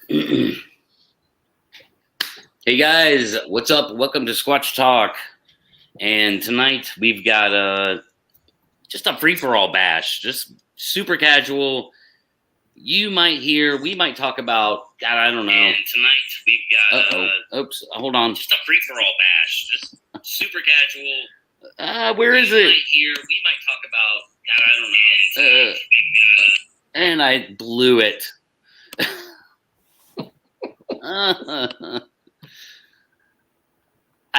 Hey guys, what's up? Welcome to Squatch Talk. And tonight we've got just a free-for-all bash, just super casual. We might talk about, God, I don't know. And tonight we've got oops, hold on. Just a free-for-all bash, just super casual. Where is it? We might talk about, God, I don't know. And I blew it. I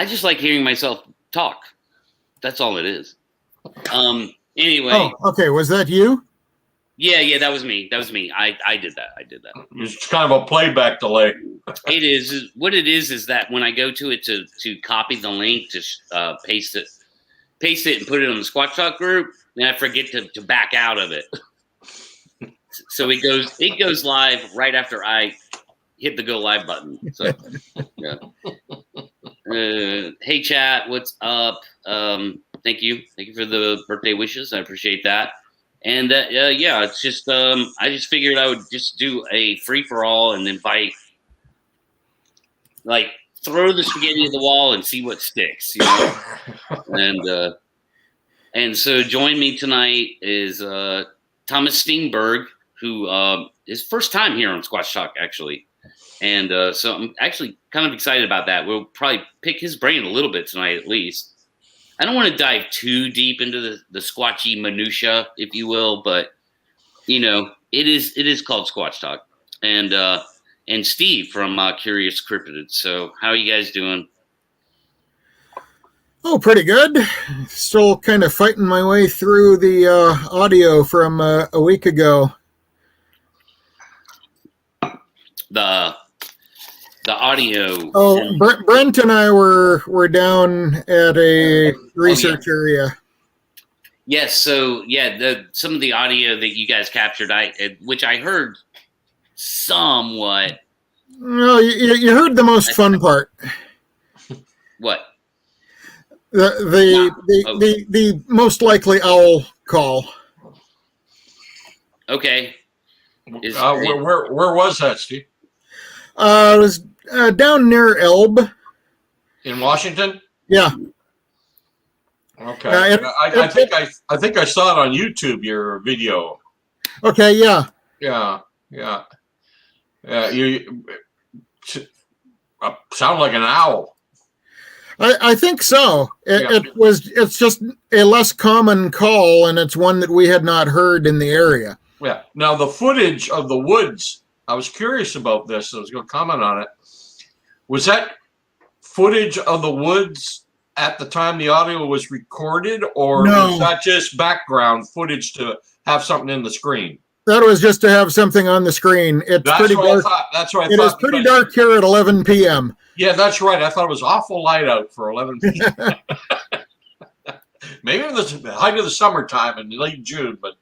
just like hearing myself talk. That's all it is. Anyway. Oh, okay. Was that you? Yeah, that was me. I did that. It's kind of a playback delay. It is. What it is that when I go to it to copy the link to paste it and put it on the Squatch Talk group, then I forget to back out of it. So it goes live right after I hit the go live button. So yeah. Hey chat, what's up? Thank you for the birthday wishes. I appreciate that. And yeah, it's just I just figured I would just do a free for all and invite, like, throw the spaghetti at the wall and see what sticks, you know. And so join me tonight is Thomas Steenberg, who is first time here on Squatch Talk actually. And so I'm actually kind of excited about that. We'll probably pick his brain a little bit tonight, at least. I don't want to dive too deep into the squatchy minutia, if you will, but you know, it is called Squatch Talk. And Steve from Curious Cryptids. So how are you guys doing? Oh, pretty good. Still kind of fighting my way through the audio from a week ago. The audio. Oh, Brent and I were down at a research area. Yes, so yeah, some of the audio that you guys captured, which I heard somewhat. Well, you heard the most fun part. What? The most likely owl call. Okay. Where was that, Steve? It was down near Elbe. In Washington? Yeah. Okay. I think I saw it on YouTube, your video. Okay, yeah. Yeah. You sound like an owl. I think so. It's just a less common call, and it's one that we had not heard in the area. Yeah. Now the footage of the woods, I was curious about this. I was going to comment on it. Was that footage of the woods at the time the audio was recorded, or was that just background footage to have something in the screen? That was just to have something on the screen. It's pretty dark. That's what I thought. It is pretty dark here at 11 p.m. Yeah, that's right. I thought it was awful light out for 11 p.m. Maybe it was the height of the summertime in late June, but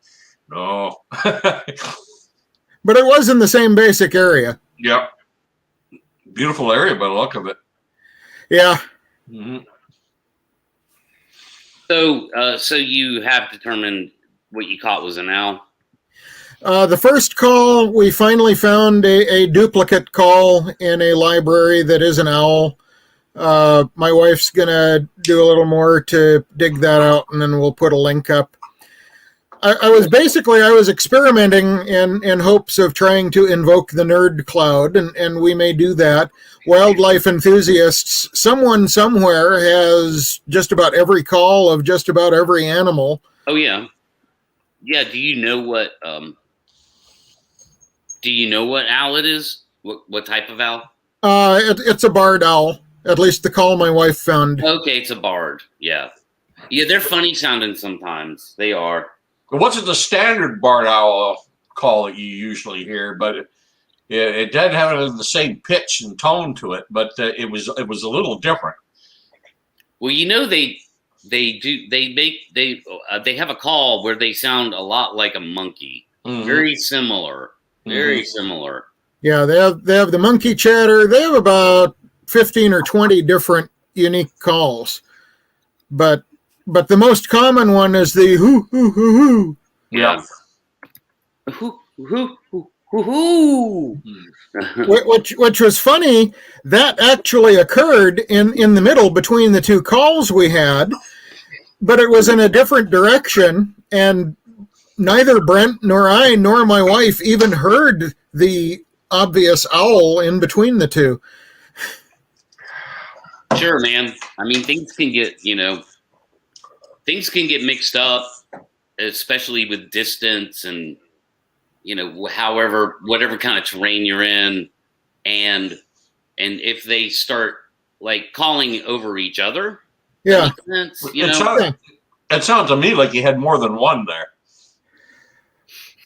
no. But it was in the same basic area. Yep. Beautiful area by the look of it. Yeah. Mm-hmm. So you have determined what you caught was an owl? The first call, we finally found a duplicate call in a library that is an owl. My wife's going to do a little more to dig that out, and then we'll put a link up. I was experimenting in hopes of trying to invoke the nerd cloud, and we may do that. Wildlife enthusiasts, someone somewhere has just about every call of just about every animal. Oh yeah. Yeah, do you know what owl it is? What type of owl? It's a barred owl. At least the call my wife found. Okay, it's a barred. Yeah. Yeah, they're funny sounding sometimes. They are. What's the standard barred owl call that you usually hear? But it doesn't have the same pitch and tone to it, but it was a little different. Well, you know, they have a call where they sound a lot like a monkey. Mm-hmm. Very similar. Very similar. Yeah, they have the monkey chatter. They have about 15 or 20 different unique calls, but the most common one is the hoo hoo hoo hoo. Yeah. Hoo hoo hoo Woohoo! which was funny. That actually occurred in the middle between the two calls we had, but it was in a different direction, and neither Brent nor I nor my wife even heard the obvious owl in between the two. Sure, man. I mean, things can get mixed up, especially with distance and whatever kind of terrain you're in, and if they start like calling over each other. Yeah. Sense, It sounds to me like you had more than one there.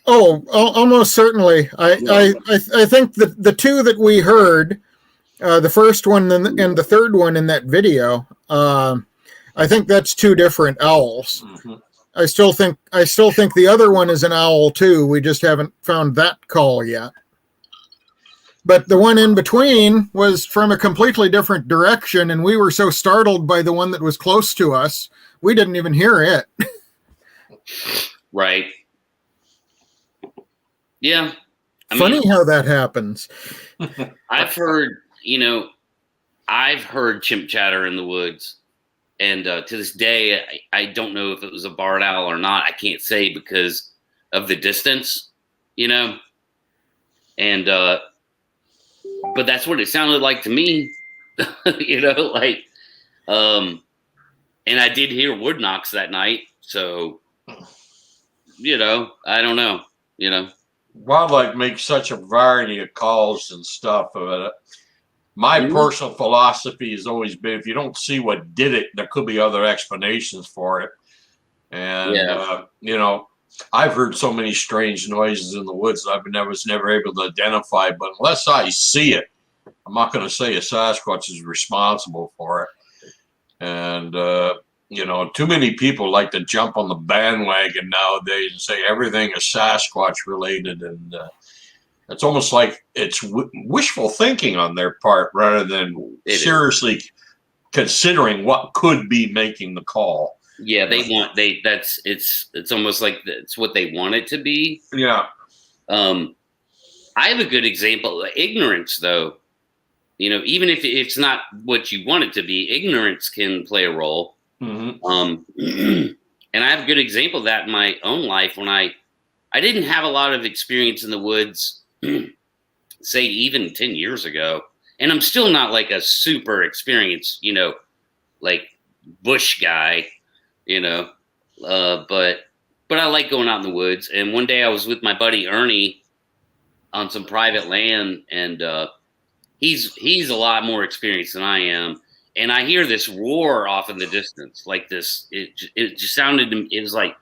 Oh, almost certainly. I think that the two that we heard, the first one and the third one in that video, I think that's two different owls. Mm-hmm. I still think the other one is an owl too. We just haven't found that call yet. But the one in between was from a completely different direction, and we were so startled by the one that was close to us, we didn't even hear it. Right. Yeah. Funny how that happens. I've heard chimp chatter in the woods. And to this day, I don't know if it was a barred owl or not. I can't say because of the distance, and but that's what it sounded like to me, and I did hear wood knocks that night. So, I don't know, Wildlife makes such a variety of calls and stuff. My personal philosophy has always been, if you don't see what did it, there could be other explanations for it. And, I've heard so many strange noises in the woods that I was never able to identify. But unless I see it, I'm not going to say a Sasquatch is responsible for it. And, too many people like to jump on the bandwagon nowadays and say everything is Sasquatch related. And it's almost like it's wishful thinking on their part rather than seriously considering what could be making the call. Yeah, it's almost like it's what they want it to be. Yeah. I have a good example. Ignorance, though, even if it's not what you want it to be, ignorance can play a role. Mm-hmm. And I have a good example of that in my own life when I didn't have a lot of experience in the woods, say even 10 years ago. And I'm still not like a super experienced, like bush guy, but I like going out in the woods. And one day I was with my buddy Ernie on some private land, and he's a lot more experienced than I am. And I hear this roar off in the distance, like this. It just sounded. It was like,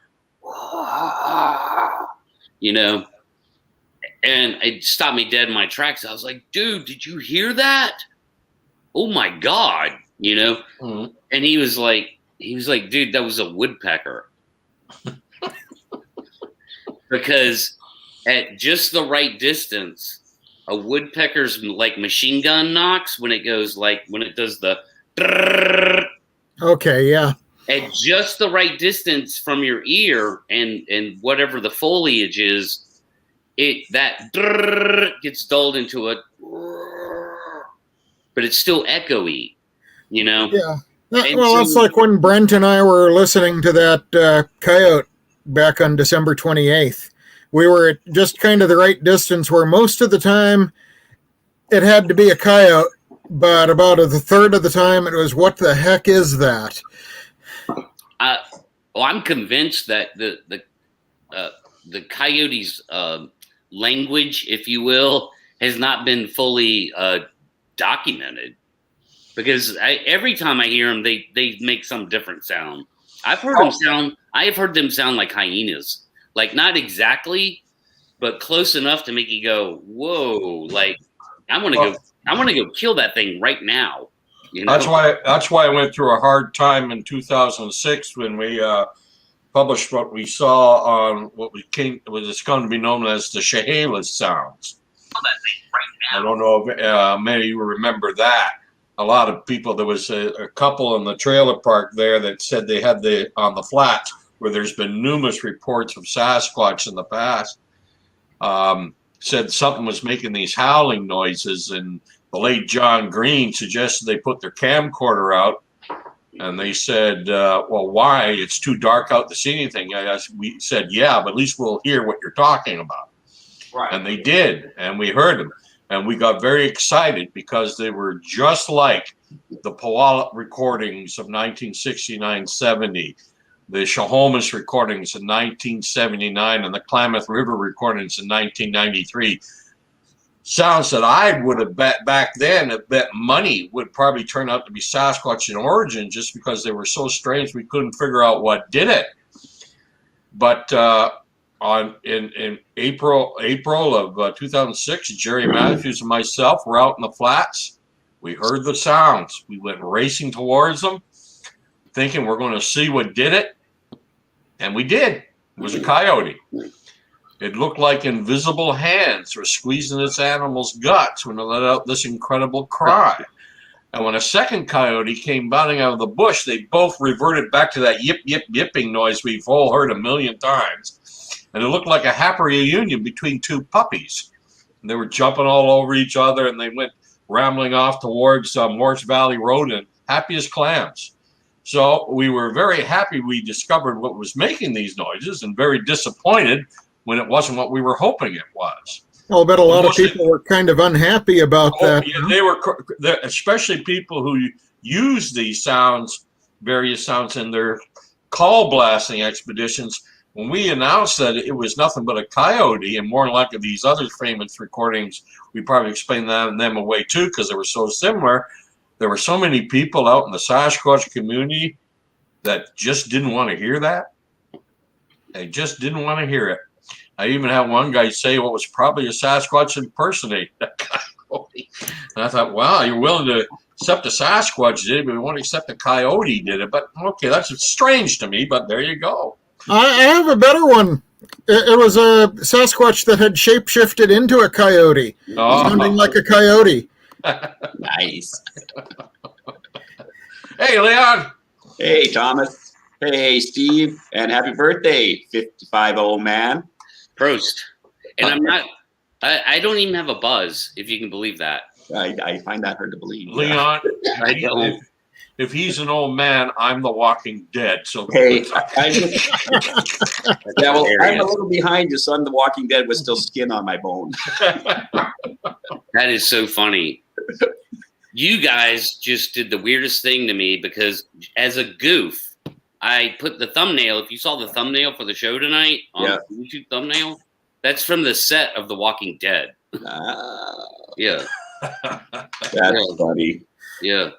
and it stopped me dead in my tracks. I was like, "Dude, did you hear that? Oh my god!" Mm-hmm. And he was like, "Dude, that was a woodpecker." Because at just the right distance, a woodpecker's like machine gun knocks when it does the. Okay, yeah. At just the right distance from your ear and whatever the foliage is, that gets dulled into a, but it's still echoey, Yeah. That's like when Brent and I were listening to that coyote back on December 28th. We were at just kind of the right distance where most of the time it had to be a coyote, but about a third of the time it was, what the heck is that? I'm convinced that the coyote's language, if you will, has not been fully documented. Because every time I hear them, they make some different sound. I have heard them sound like hyenas, like not exactly, but close enough to make you go, "Whoa!" Like I want to go kill that thing right now. That's why I went through a hard time in 2006 when we published what we saw on what was going to be known as the Chehalis sounds. I don't know if many of you remember that. A lot of people, there was a couple in the trailer park there that said they had on the flats where there's been numerous reports of Sasquatch in the past. said something was making these howling noises, and the late John Green suggested they put their camcorder out, and they said, well, why? It's too dark out to see anything. We said, yeah, but at least we'll hear what you're talking about. Right. And they did, and we heard them. And we got very excited because they were just like the Puyallup recordings of 1969-70, the Snohomish recordings in 1979, and the Klamath River recordings in 1993. Sounds that I would have bet back then, I bet money would probably turn out to be Sasquatch in origin, just because they were so strange we couldn't figure out what did it. But in April of 2006, Jerry Matthews and myself were out in the flats. We heard the sounds. We went racing towards them, thinking we're going to see what did it, and we did. It was a coyote. It looked like invisible hands were squeezing this animal's guts when it let out this incredible cry. And when a second coyote came bounding out of the bush, they both reverted back to that yip, yip, yipping noise we've all heard a million times. And it looked like a happy reunion between two puppies. And they were jumping all over each other, and they went rambling off towards Morse Valley Road, and happy as clams. So we were very happy we discovered what was making these noises, and very disappointed when it wasn't what we were hoping it was. Well, I bet a lot of people were kind of unhappy about that. Yeah, they were, especially people who use these sounds, various sounds in their call blasting expeditions. When we announced that it was nothing but a coyote, and more like these other famous recordings, we probably explained them away too, because they were so similar. There were so many people out in the Sasquatch community that just didn't want to hear that. They just didn't want to hear it. I even had one guy say, well, it was probably a Sasquatch impersonating that coyote. And I thought, wow, you're willing to accept a Sasquatch did it, but you won't accept a coyote did it. But okay, that's strange to me, but there you go. I have a better one. It was a Sasquatch that had shapeshifted into a coyote, sounding like a coyote. Nice. Hey, Leon. Hey, Thomas. Hey, Steve. And happy birthday, 55 old man. Prost. And I'm not, I don't even have a buzz, if you can believe that. I find that hard to believe. Leon, I don't. if he's an old man, I'm the Walking Dead. So hey, yeah, well, I'm a little behind you, son. The Walking Dead was still skin on my bone. That is so funny. You guys just did the weirdest thing to me, because as a goof, I put the thumbnail. If you saw the thumbnail for the show tonight on the YouTube thumbnail, that's from the set of The Walking Dead. Yeah. That's funny. Yeah.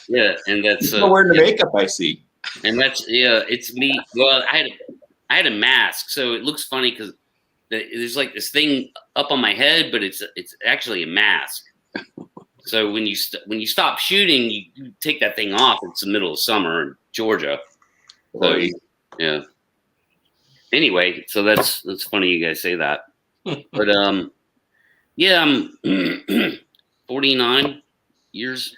Yeah, and that's you're wearing the makeup, I see. And that's it's me. Well, I had a mask, so it looks funny because there's like this thing up on my head, but it's actually a mask. So when you stop shooting, you take that thing off. It's the middle of summer in Georgia. So, yeah. Anyway, so that's funny you guys say that. But yeah, I'm 49 years.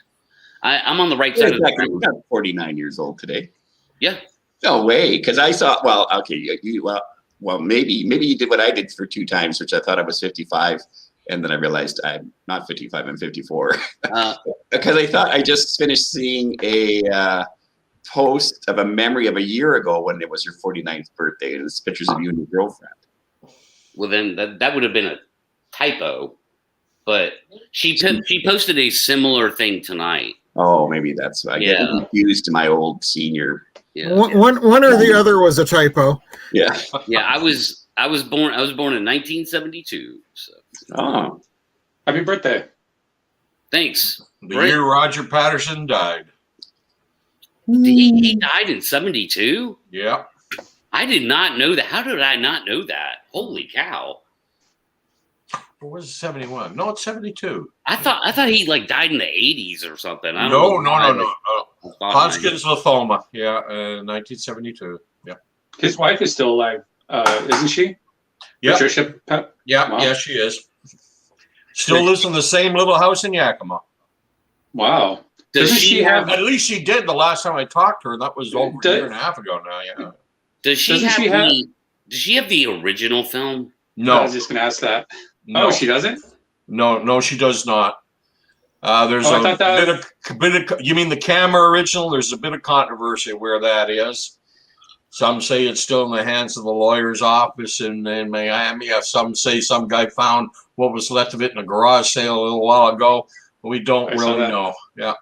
I'm on the right side of the You're not 49 years old today. Yeah. No way, because I saw. Well, okay, well, maybe you did what I did for 2 times, which I thought I was 55. And then I realized I'm not 55, I'm 54. Because I thought I just finished seeing a post of a memory of a year ago when it was your 49th birthday. And it's pictures of you and your girlfriend. Well, then that would have been a typo. But she posted a similar thing tonight. Oh, maybe that's why I get confused to my old senior. Yeah. One or the other was a typo. Yeah. Yeah, I was born in 1972. So. Oh, happy birthday! Thanks. The year Roger Patterson died. He died in 72? Yeah. I did not know that. How did I not know that? Holy cow! Or was it 71? No, it's 72. I thought he like died in the 80s or something. No. Hodgkin's lymphoma. Yeah, 1972. Yeah. His wife is still alive, isn't she? Yeah. Patricia. Yeah, wow. Yeah, she is. Still lives in the same little house in Yakima. Wow. Doesn't she have? At least she did the last time I talked to her. That was over a year and a half ago now. Yeah. Does she have the original film? No, I was just going to ask that. no, Oh, she doesn't? no, she does not. There's Oh, I a thought that- bit of. You mean the camera original? There's a bit of controversy where that is. Some say it's still in the hands of the lawyer's office in Miami. Some say some guy found what was left of it in a garage sale a little while ago. But we don't I saw really that. know. Yeah.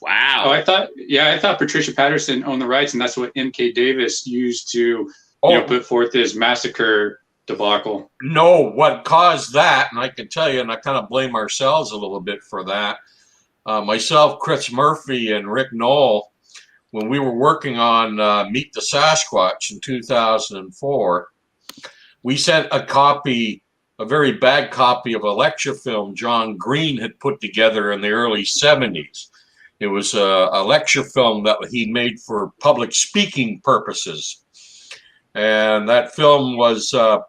Wow. Oh, I thought Patricia Patterson owned the rights, and that's what M.K. Davis used to put forth his massacre debacle. No, what caused that, and I can tell you, and I kind of blame ourselves a little bit for that. Myself, Chris Murphy, and Rick Knoll, when we were working on Meet the Sasquatch in 2004, we sent a very bad copy of a lecture film John Green had put together in the early 70s. It was a lecture film that he made for public speaking purposes. And that film was had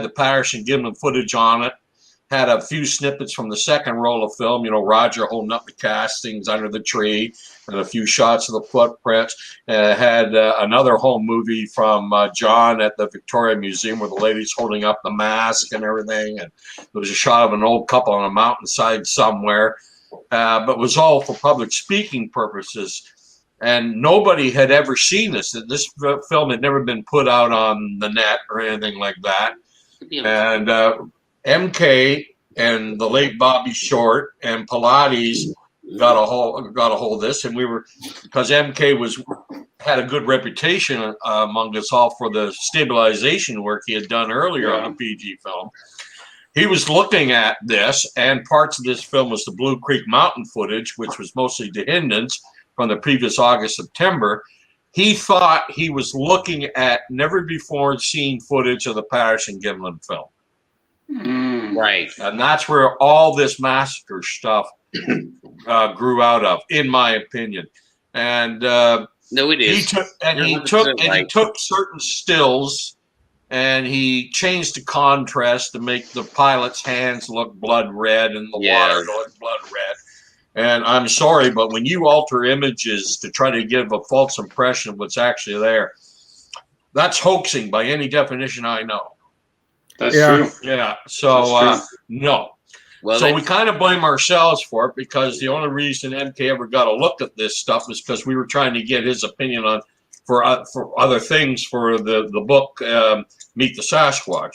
the Patterson Gimlin footage on it, had a few snippets from the second roll of film, Roger holding up the castings under the tree, and a few shots of the footprints. Had another home movie from John at the Victoria Museum where the lady's holding up the mask and everything. And there was a shot of an old couple on a mountainside somewhere, but it was all for public speaking purposes. And nobody had ever seen this. This film had never been put out on the net or anything like that. And MK and the late Bobby Short and Pilates got a hold of this, and we were, because MK had a good reputation among us all for the stabilization work he had done earlier on the PG film. He was looking at this, and parts of this film was the Blue Creek Mountain footage, which was mostly the Hindens from the previous August, September. He thought he was looking at never before seen footage of the Patterson Gimlin film. Right. And that's where all this massacre stuff grew out of, in my opinion. And no, it is. He took certain stills, and he changed the contrast to make the pilot's hands look blood red and the water look blood red. And I'm sorry, but when you alter images to try to give a false impression of what's actually there, that's hoaxing by any definition I know. That's true. Yeah. So, no. Well, so we kind of blame ourselves for it, because the only reason MK ever got a look at this stuff is because we were trying to get his opinion on for other things for the book Meet the Sasquatch.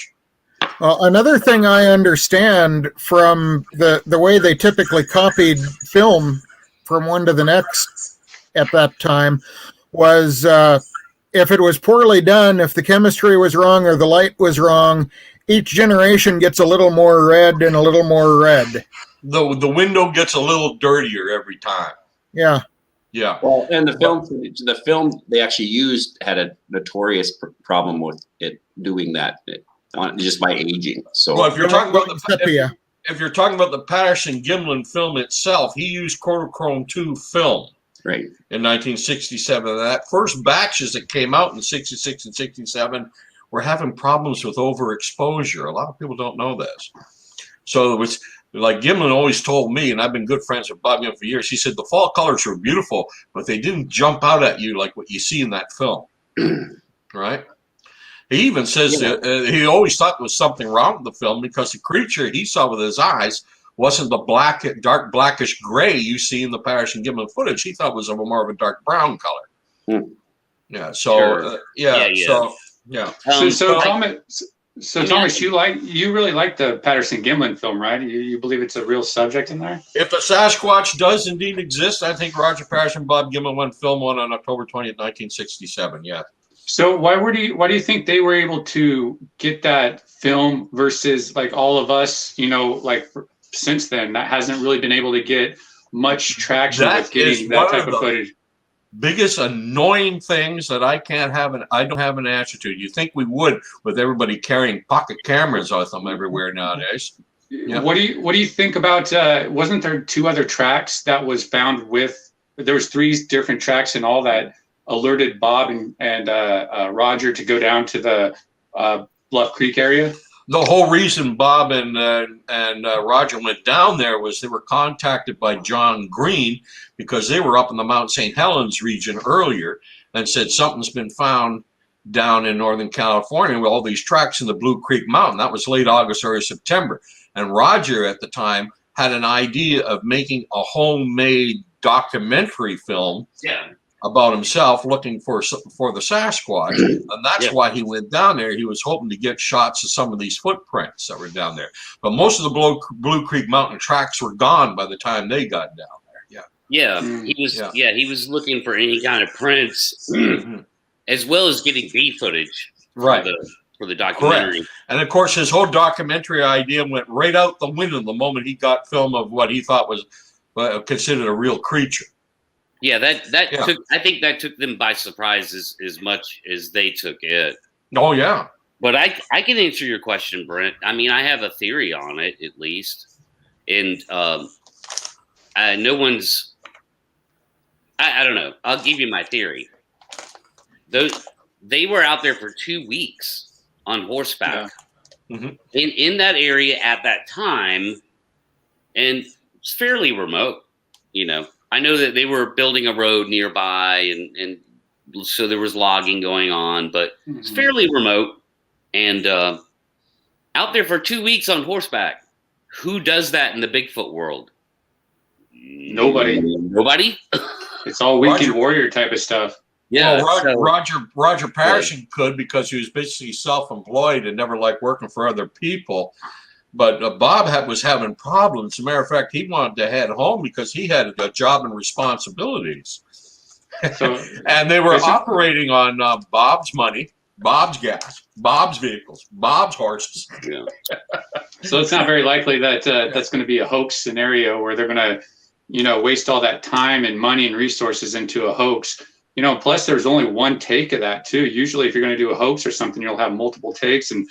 Well, another thing I understand from the way they typically copied film from one to the next at that time was if it was poorly done, if the chemistry was wrong or the light was wrong, each generation gets a little more red and a little more red. The window gets a little dirtier every time. Yeah. Yeah. Well, and the film they actually used had a notorious problem with it doing that, just by aging. So, well, if you're talking about if you're talking about the Patterson Gimlin film itself, he used Kodachrome 2 film. Right. In 1967. And that first batches that came out in 66 and 67 were having problems with overexposure. A lot of people don't know this. So it was like Gimlin always told me, and I've been good friends with Bob Gimlin for years, he said the fall colors were beautiful, but they didn't jump out at you like what you see in that film. Right? He even says that he always thought there was something wrong with the film because the creature he saw with his eyes wasn't the dark blackish gray you see in the Patterson Gimlin footage. He thought it was more of a dark brown color. Yeah. So So Thomas, you really like the Patterson Gimlin film, right? You believe it's a real subject in there? If the Sasquatch does indeed exist, I think Roger Patterson and Bob Gimlin went film one on October 20th, 1967. Yeah. So why do you think they were able to get that film versus like all of us, since then that hasn't really been able to get much traction with getting that type of footage? Biggest annoying things that I don't have an answer to. You think we would with everybody carrying pocket cameras with them everywhere nowadays? Yeah. What do you think about? Wasn't there 2 other tracks that was found with? There was 3 different tracks and all that alerted Bob and Roger to go down to the Bluff Creek area. The whole reason Bob and Roger went down there was they were contacted by John Green because they were up in the Mount St. Helens region earlier and said something's been found down in Northern California with all these tracks in the Blue Creek Mountain. That was late August or September. And Roger at the time had an idea of making a homemade documentary film about himself looking for the Sasquatch. And that's why he went down there. He was hoping to get shots of some of these footprints that were down there. But most of the Blue Creek Mountain tracks were gone by the time they got down there. He was looking for any kind of prints as well as getting B footage for the documentary. Correct. And of course, his whole documentary idea went right out the window the moment he got film of what he thought was considered a real creature. Yeah, I think that took them by surprise as much as they took it. Oh yeah. But I can answer your question, Brent. I mean, I have a theory on it at least, and no one's. I don't know. I'll give you my theory. They were out there for 2 weeks on horseback in that area at that time, and it's fairly remote. You know, I know that they were building a road nearby, and so there was logging going on, but it's fairly remote. And out there for 2 weeks on horseback, who does that in the Bigfoot world? Nobody. It's all weekend warrior type of stuff. Yeah, well, Roger Patterson could, because he was basically self-employed and never liked working for other people. But Bob was having problems. As a matter of fact, he wanted to head home because he had a job and responsibilities. So, and they were operating on Bob's money, Bob's gas, Bob's vehicles, Bob's horses. Yeah. So it's not very likely that that's going to be a hoax scenario where they're going to, waste all that time and money and resources into a hoax. Plus there's only one take of that too. Usually if you're going to do a hoax or something, you'll have multiple takes, and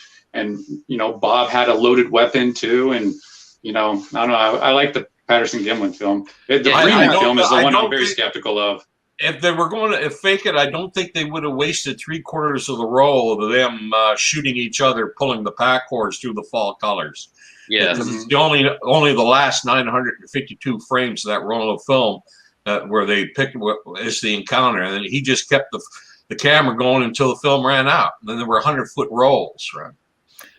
Bob had a loaded weapon too. And, I don't know. I like the Patterson Gimlin film. The Freeman film is the one I'm very skeptical of. If they were going to fake it, I don't think they would have wasted 3/4 of the roll of them shooting each other, pulling the pack horse through the fall colors. Yeah, it's only the last 952 frames of that roll of film where they picked as the encounter, and then he just kept the camera going until the film ran out. And then there were 100-foot rolls, right?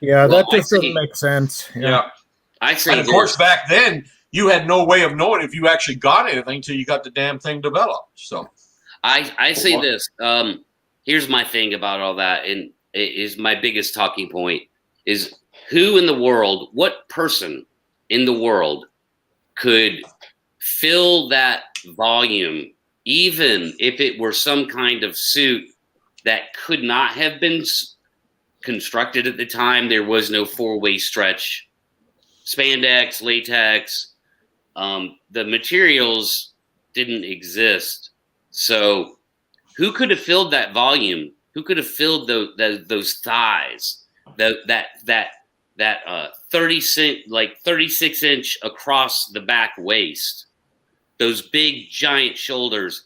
Yeah, that just doesn't make sense. Yeah. I say, and of course, back then you had no way of knowing if you actually got anything until you got the damn thing developed. So I say this. Here's my thing about all that, and it is my biggest talking point is who in the world, what person in the world could fill that volume, even if it were some kind of suit that could not have been constructed at the time. There was no 4-way stretch, spandex, latex. The materials didn't exist. So who could have filled that volume? Who could have filled those thighs? That 36 inch across the back waist, those big giant shoulders.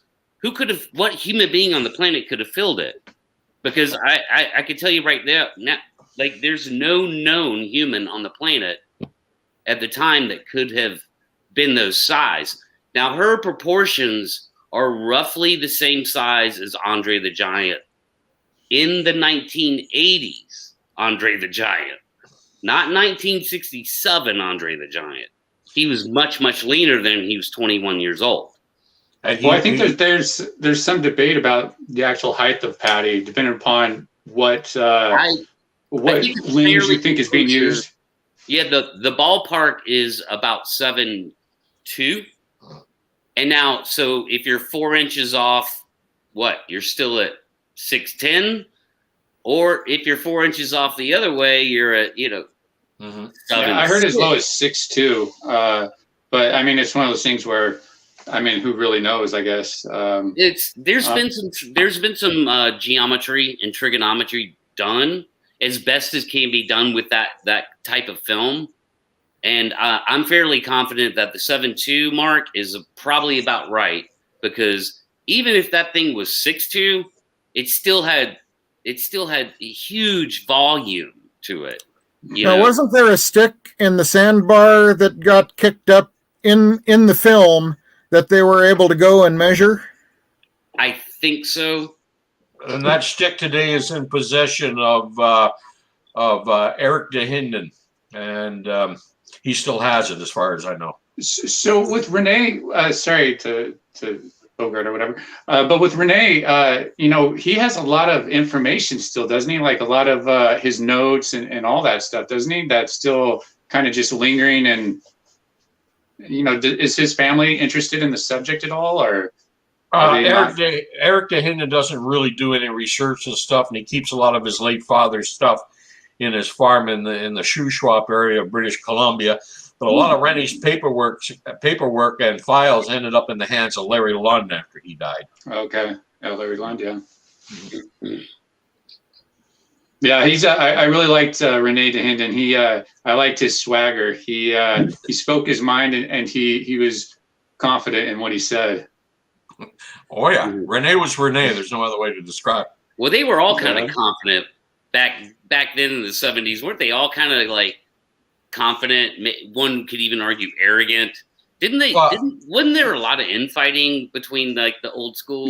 What human being on the planet could have filled it? Because I could tell you right now, like there's no known human on the planet at the time that could have been those size. Now her proportions are roughly the same size as Andre the Giant in the 1980s. Andre the Giant, not 1967 Andre the Giant. He was much, much leaner than he was 21 years old. Well, I think there's some debate about the actual height of Patty, depending upon what lens you think is being used. Yeah, the ballpark is about 7'2", and now so if you're 4 inches off, you're still at 6'10", or if you're 4 inches off the other way, you're at Yeah, I heard as low as 6'2", but I mean it's one of those things where. I mean, who really knows? I guess there's been some geometry and trigonometry done as best as can be done with that type of film, and I'm fairly confident that the 7'2" mark is probably about right, because even if that thing was 6'2", it still had a huge volume to it. Now, wasn't there a stick in the sandbar that got kicked up in the film that they were able to go and measure? I think so. And that stick today is in possession of Eric DeHinden, and he still has it, as far as I know. So with Renee, sorry to Bogart or whatever, but with Renee, he has a lot of information still, doesn't he? Like a lot of his notes and all that stuff, doesn't he? That's still kind of just lingering, and is his family interested in the subject at all, or? Eric DeHinden doesn't really do any research and stuff, and he keeps a lot of his late father's stuff in his farm in the Shuswap area of British Columbia. But a lot of Renee's paperwork and files ended up in the hands of Larry Lund after he died. Okay, Larry Lund, yeah. Yeah, he's. I really liked Rene DeHinden. I liked his swagger. He spoke his mind, and he was confident in what he said. Oh yeah, Rene was Rene. There's no other way to describe it. Well, they were all kind of confident back then in the 70s, weren't they? All kind of like confident. One could even argue arrogant. Didn't they? Wasn't there a lot of infighting between like the old school?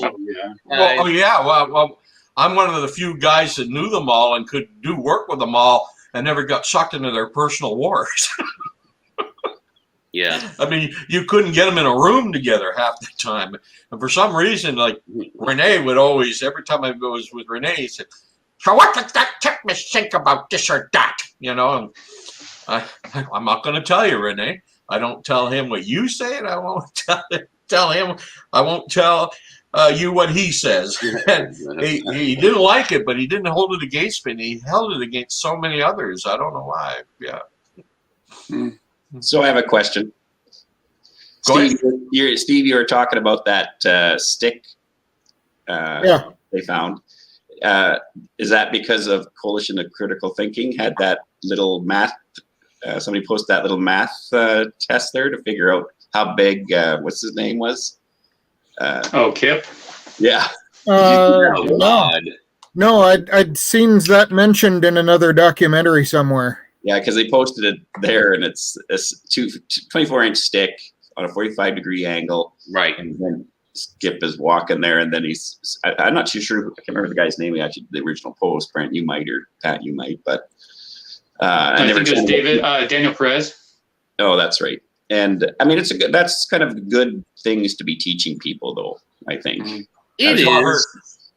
Well, I'm one of the few guys that knew them all and could do work with them all, and never got sucked into their personal wars. Yeah. I mean, you couldn't get them in a room together half the time. And for some reason, like Rene would always, every time I was with Rene, he said, "So what does that technician think about this or that?" And I'm not going to tell you, Rene. I don't tell him what you say, and I won't tell him. I won't tell you what he says. he didn't like it, but he didn't hold it against me. And he held it against so many others. I don't know why. Yeah. So I have a question. Steve, you were talking about that stick they found. Is that because of Coalition of Critical Thinking had that little math, somebody posted that little math test there to figure out how big, what's his name was? Kip? Yeah. No, I'd seen that mentioned in another documentary somewhere. Yeah, because they posted it there, and it's a 24-inch stick on a 45-degree angle. Right. And then Skip is walking there, and then I'm not too sure. I can't remember the guy's name. Actually, the original post, Brent, you might, or Pat, you might, but I think it was Daniel Perez. Oh, that's right. And I mean, that's kind of good things to be teaching people, though. I think it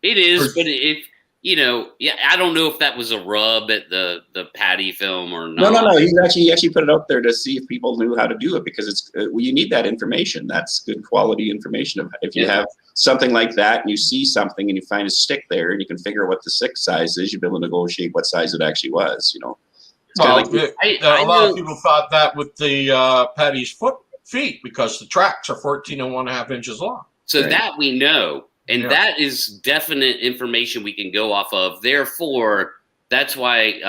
is, but if I don't know if that was a rub at the Patty film or not. No. He actually put it out there to see if people knew how to do it, because it's you need that information. That's good quality information. If you have something like that and you see something and you find a stick there and you can figure out what the stick size is, you'll be able to negotiate what size it actually was. Well, a lot of people thought that with the Patty's feet, because the tracks are 14.5 inches long. So that we know. And that is definite information we can go off of. Therefore, that's why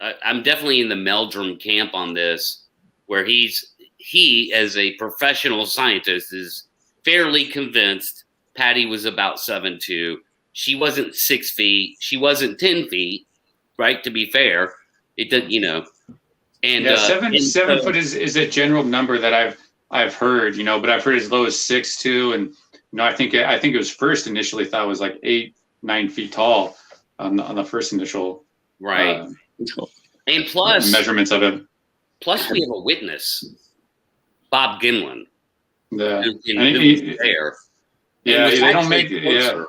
I'm definitely in the Meldrum camp on this, where he as a professional scientist is fairly convinced Patty was about 7'2". She wasn't 6 feet. She wasn't 10 feet, right? To be fair, it did, And 7 foot is a general number that I've heard, but I've heard as low as 6'2", and I think it was first initially thought it was like 8-9 feet tall on the first initial and plus measurements of it. Plus, we have a witness, Bob Gimlin. Yeah, they don't make it. Yeah,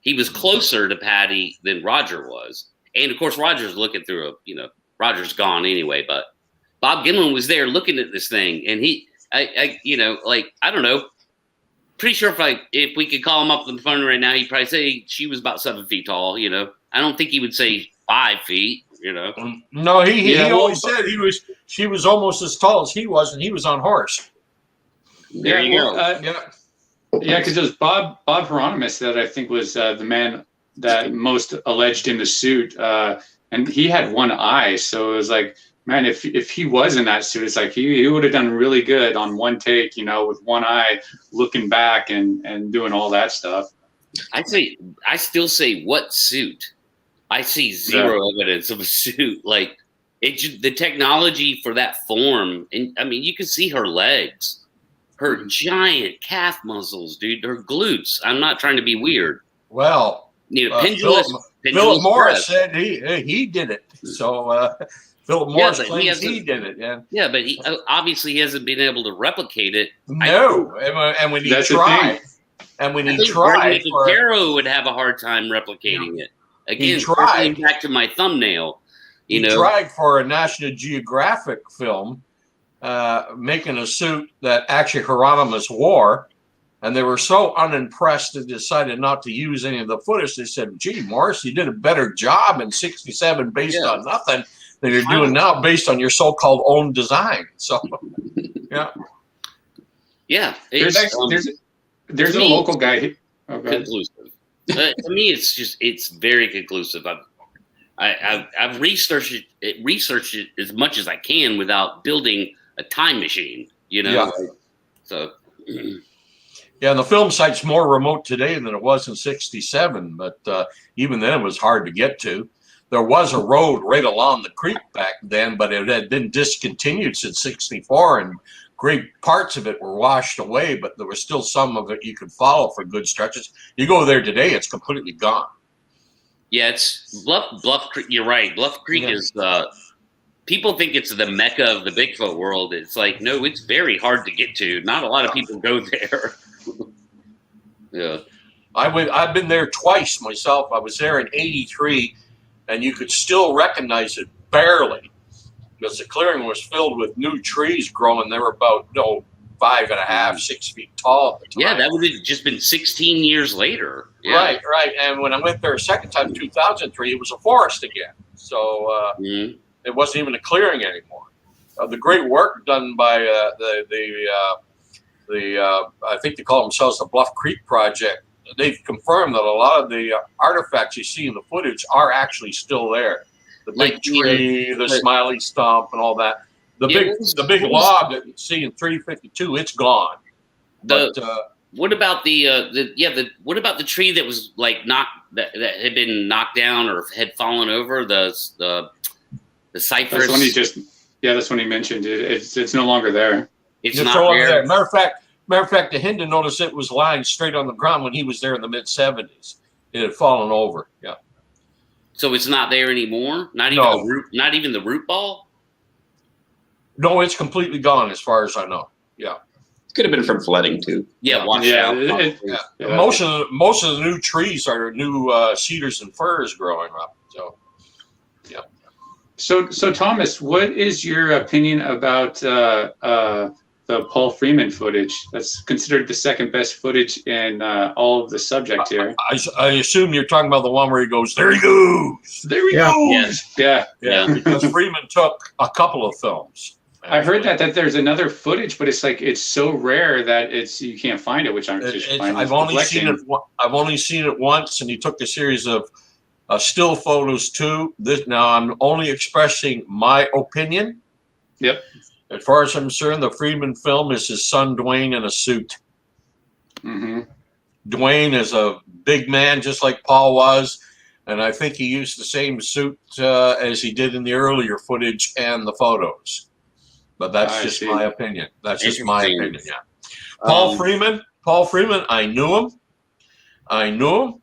he was closer to Patty than Roger was, and of course Roger's looking through Roger's gone anyway, but Bob Gimlin was there looking at this thing, and I don't know. Pretty sure if we could call him up on the phone right now, he'd probably say she was about 7 feet tall. I don't think he would say 5 feet. No, he always said she was almost as tall as he was, and he was on horse. There you go. Because it was Bob Hieronymus that I think was the man that most alleged in the suit, and he had one eye, so it was like, man, if he was in that suit, it's like he would have done really good on one take, with one eye looking back and doing all that stuff. I still say, what suit? I see zero evidence of a suit. Like the technology for that form, and I mean, you can see her legs, her giant calf muscles, dude, her glutes. I'm not trying to be weird. Well, Philip Morris said he did it. So Philip Morris claims he did it. Yeah. Yeah, but he obviously he hasn't been able to replicate it. No, and when he tried, Caro would have a hard time replicating it. Again, circling back to my thumbnail. He tried for a National Geographic film, making a suit that actually Hieronymus wore, and they were so unimpressed they decided not to use any of the footage. They said, "Gee, Morris, you did a better job in '67 based on nothing than you're doing now based on your so-called own design." So, yeah. There's a local guy. Conclusive. To me, it's very conclusive. I've researched it as much as I can without building a time machine. So. Yeah, and the film site's more remote today than it was in '67, but even then it was hard to get to. There was a road right along the creek back then, but it had been discontinued since '64, and great parts of it were washed away, but there was still some of it you could follow for good stretches. You go there today, it's completely gone. Yeah, it's Bluff Creek. You're right. Bluff Creek is people think it's the mecca of the Bigfoot world. It's like, no, it's very hard to get to. Not a lot of people go there. Yeah. I've been there twice myself. I was there in '83, and you could still recognize it barely because the clearing was filled with new trees growing. They were about 5.5, 6 feet tall at the time. Yeah, that would have just been 16 years later. Yeah. Right. And when I went there a second time, 2003, it was a forest again. So it wasn't even a clearing anymore. The great work done by I think they call themselves the Bluff Creek Project. They've confirmed that a lot of the artifacts you see in the footage are actually still there. The big tree, the smiley stump, and all that. The big log that you see in 352, it's gone. What about what about the tree that was like that had been knocked down or had fallen over? The cypress. That's when that's when he mentioned it. It's no longer there. It's not there. Matter of fact, the Hindu noticed it was lying straight on the ground when he was there in the mid '70s. It had fallen over. Yeah. So it's not there anymore. Not even the root. Not even the root ball. No, it's completely gone as far as I know. Yeah. It could have been from flooding too. Yeah, washed out. Most of the new trees are new cedars and firs growing up. So, yeah. So Thomas, what is your opinion about the Paul Freeman footage? That's considered the second best footage in all of the subject here. I assume you're talking about the one where he goes, "There he goes, there he goes." Yeah. Because Freeman took a couple of films. I heard that there's another footage, but it's so rare that you can't find it, which I'm just finding. I've only seen it once, and he took a series of still photos too. Now I'm only expressing my opinion. Yep. As far as I'm concerned, the Freeman film is his son Dwayne in a suit. Mm-hmm. Dwayne is a big man, just like Paul was, and I think he used the same suit as he did in the earlier footage and the photos. But that's just my opinion. That's just my opinion. Yeah. Paul Freeman. I knew him.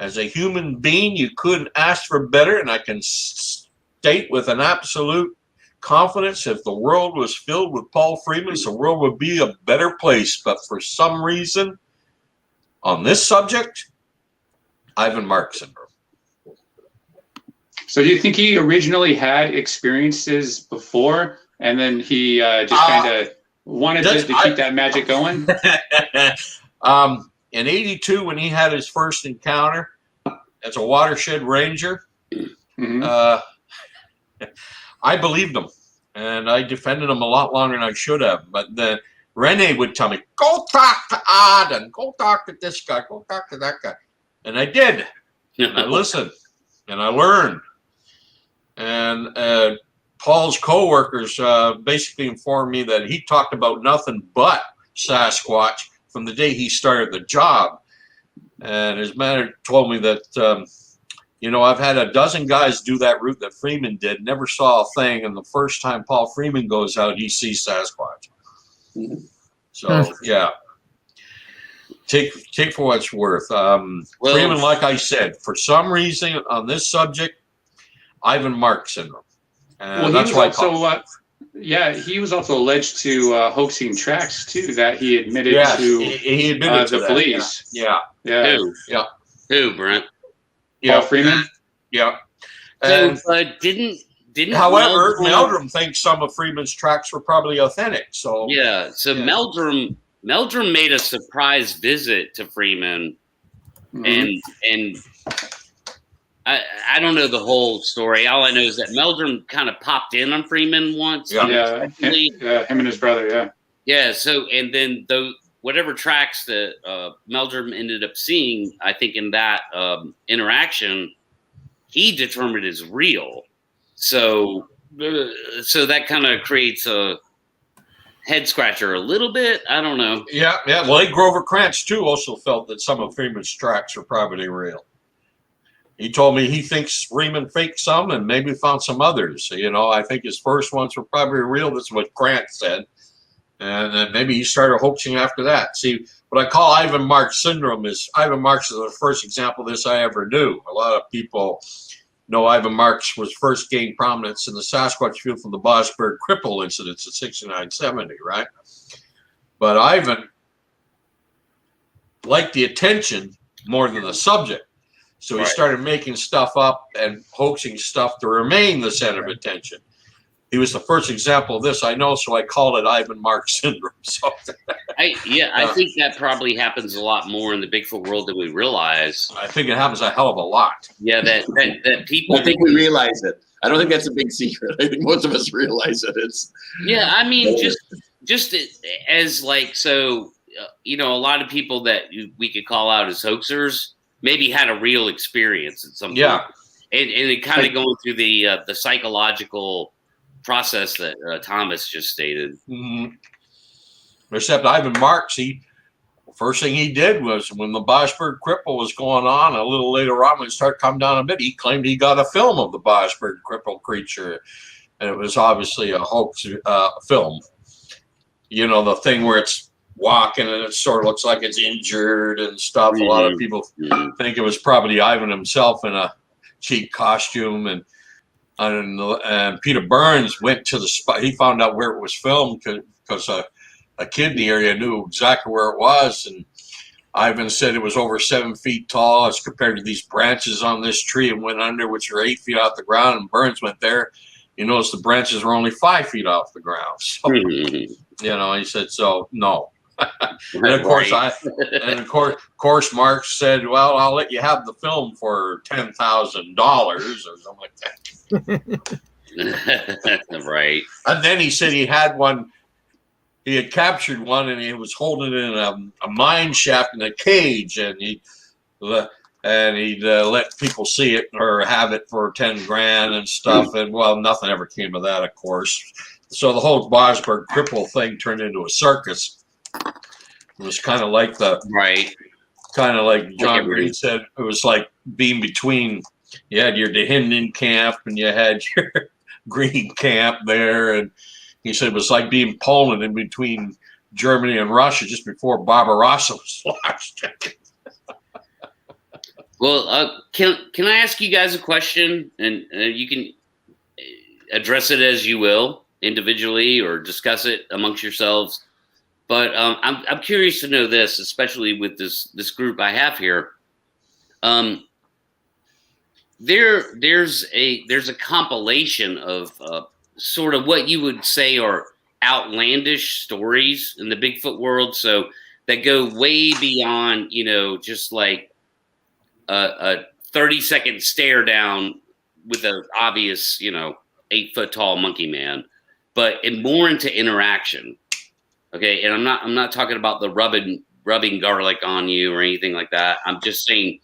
As a human being, you couldn't ask for better, and I can state with an absolute confidence, if the world was filled with Paul Freemans, the world would be a better place. But for some reason, on this subject, Ivan Mark syndrome. So do you think he originally had experiences before, and then he just kind of wanted to keep that magic going? In '82, when he had his first encounter as a watershed ranger, I believed him, and I defended him a lot longer than I should have. But then Rene would tell me, "Go talk to Aden, go talk to this guy, go talk to that guy," and I did. And I listened, and I learned. And Paul's coworkers basically informed me that he talked about nothing but Sasquatch from the day he started the job. And his manager told me that, I've had a dozen guys do that route that Freeman did, never saw a thing. And the first time Paul Freeman goes out, he sees Sasquatch. So, yeah. Take for what it's worth. Freeman, like I said, for some reason on this subject, Ivan Mark syndrome. Well, that's why he was also alleged to hoaxing tracks too. That he admitted to. He admitted to the police. Yeah. Who, Brent? Paul Freeman. Yeah. And didn't. However, Meldrum thinks some of Freeman's tracks were probably authentic. So yeah. So Meldrum made a surprise visit to Freeman, and I don't know the whole story. All I know is that Meldrum kind of popped in on Freeman once. Yeah, him and his brother. Yeah. So and then whatever tracks that Meldrum ended up seeing, I think in that interaction, he determined is real. So that kind of creates a head scratcher a little bit. I don't know. Yeah. Well, Grover Krantz too also felt that some of Freeman's tracks were probably real. He told me he thinks Freeman faked some and maybe found some others. I think his first ones were probably real. That's what Krantz said. And then maybe he started hoaxing after that. See, what I call Ivan Marks syndrome is Ivan Marks is the first example of this I ever knew. A lot of people know Ivan Marks was first gained prominence in the Sasquatch field from the Bosberg cripple incidents in 69-70, right? But Ivan liked the attention more than the subject. So he started making stuff up and hoaxing stuff to remain the center of attention. He was the first example of this I know, so I call it Ivan Marks syndrome. So, I think that probably happens a lot more in the Bigfoot world than we realize. I think it happens a hell of a lot. Yeah, that people. I think we realize it. I don't think that's a big secret. I think most of us realize it. I mean, just as like so, a lot of people that we could call out as hoaxers maybe had a real experience at some point. Yeah, and it kind of going through the psychological process that Thomas just stated. Mm-hmm. Except Ivan Marks, first thing he did was when the Bosberg cripple was going on, a little later on when it started coming down a bit, he claimed he got a film of the Bosberg cripple creature, and it was obviously a hoax film. The thing where it's walking and it sort of looks like it's injured and stuff. Mm-hmm. A lot of people think it was probably Ivan himself in a cheap costume, and Peter Burns went to the spot. He found out where it was filmed because a kid in the area knew exactly where it was. And Ivan said it was over 7 feet tall as compared to these branches on this tree and went under, which are 8 feet off the ground. And Burns went there. You notice the branches were only 5 feet off the ground. So, he said, so no. And of course, Mark said, well, I'll let you have the film for $10,000 or something like that. Right. And then he said he had one. He had captured one, and he was holding it in a mine shaft in a cage, and he'd let people see it or have it for 10 grand and stuff. And well, nothing ever came of that, of course. So the whole Bosberg cripple thing turned into a circus. It was kind of like John Green said, it was like being between, you had your Dahinden camp and you had your Green camp there. And he said it was like being Poland in between Germany and Russia just before Barbarossa was launched. Well, can I ask you guys a question? And you can address it as you will, individually or discuss it amongst yourselves. But I'm curious to know this, especially with this group I have here. There's a compilation of sort of what you would say are outlandish stories in the Bigfoot world, so that go way beyond just like a 30-second stare down with an obvious 8-foot tall monkey man, but more into interaction. Okay, and I'm not talking about the rubbing garlic on you or anything like that. I'm just saying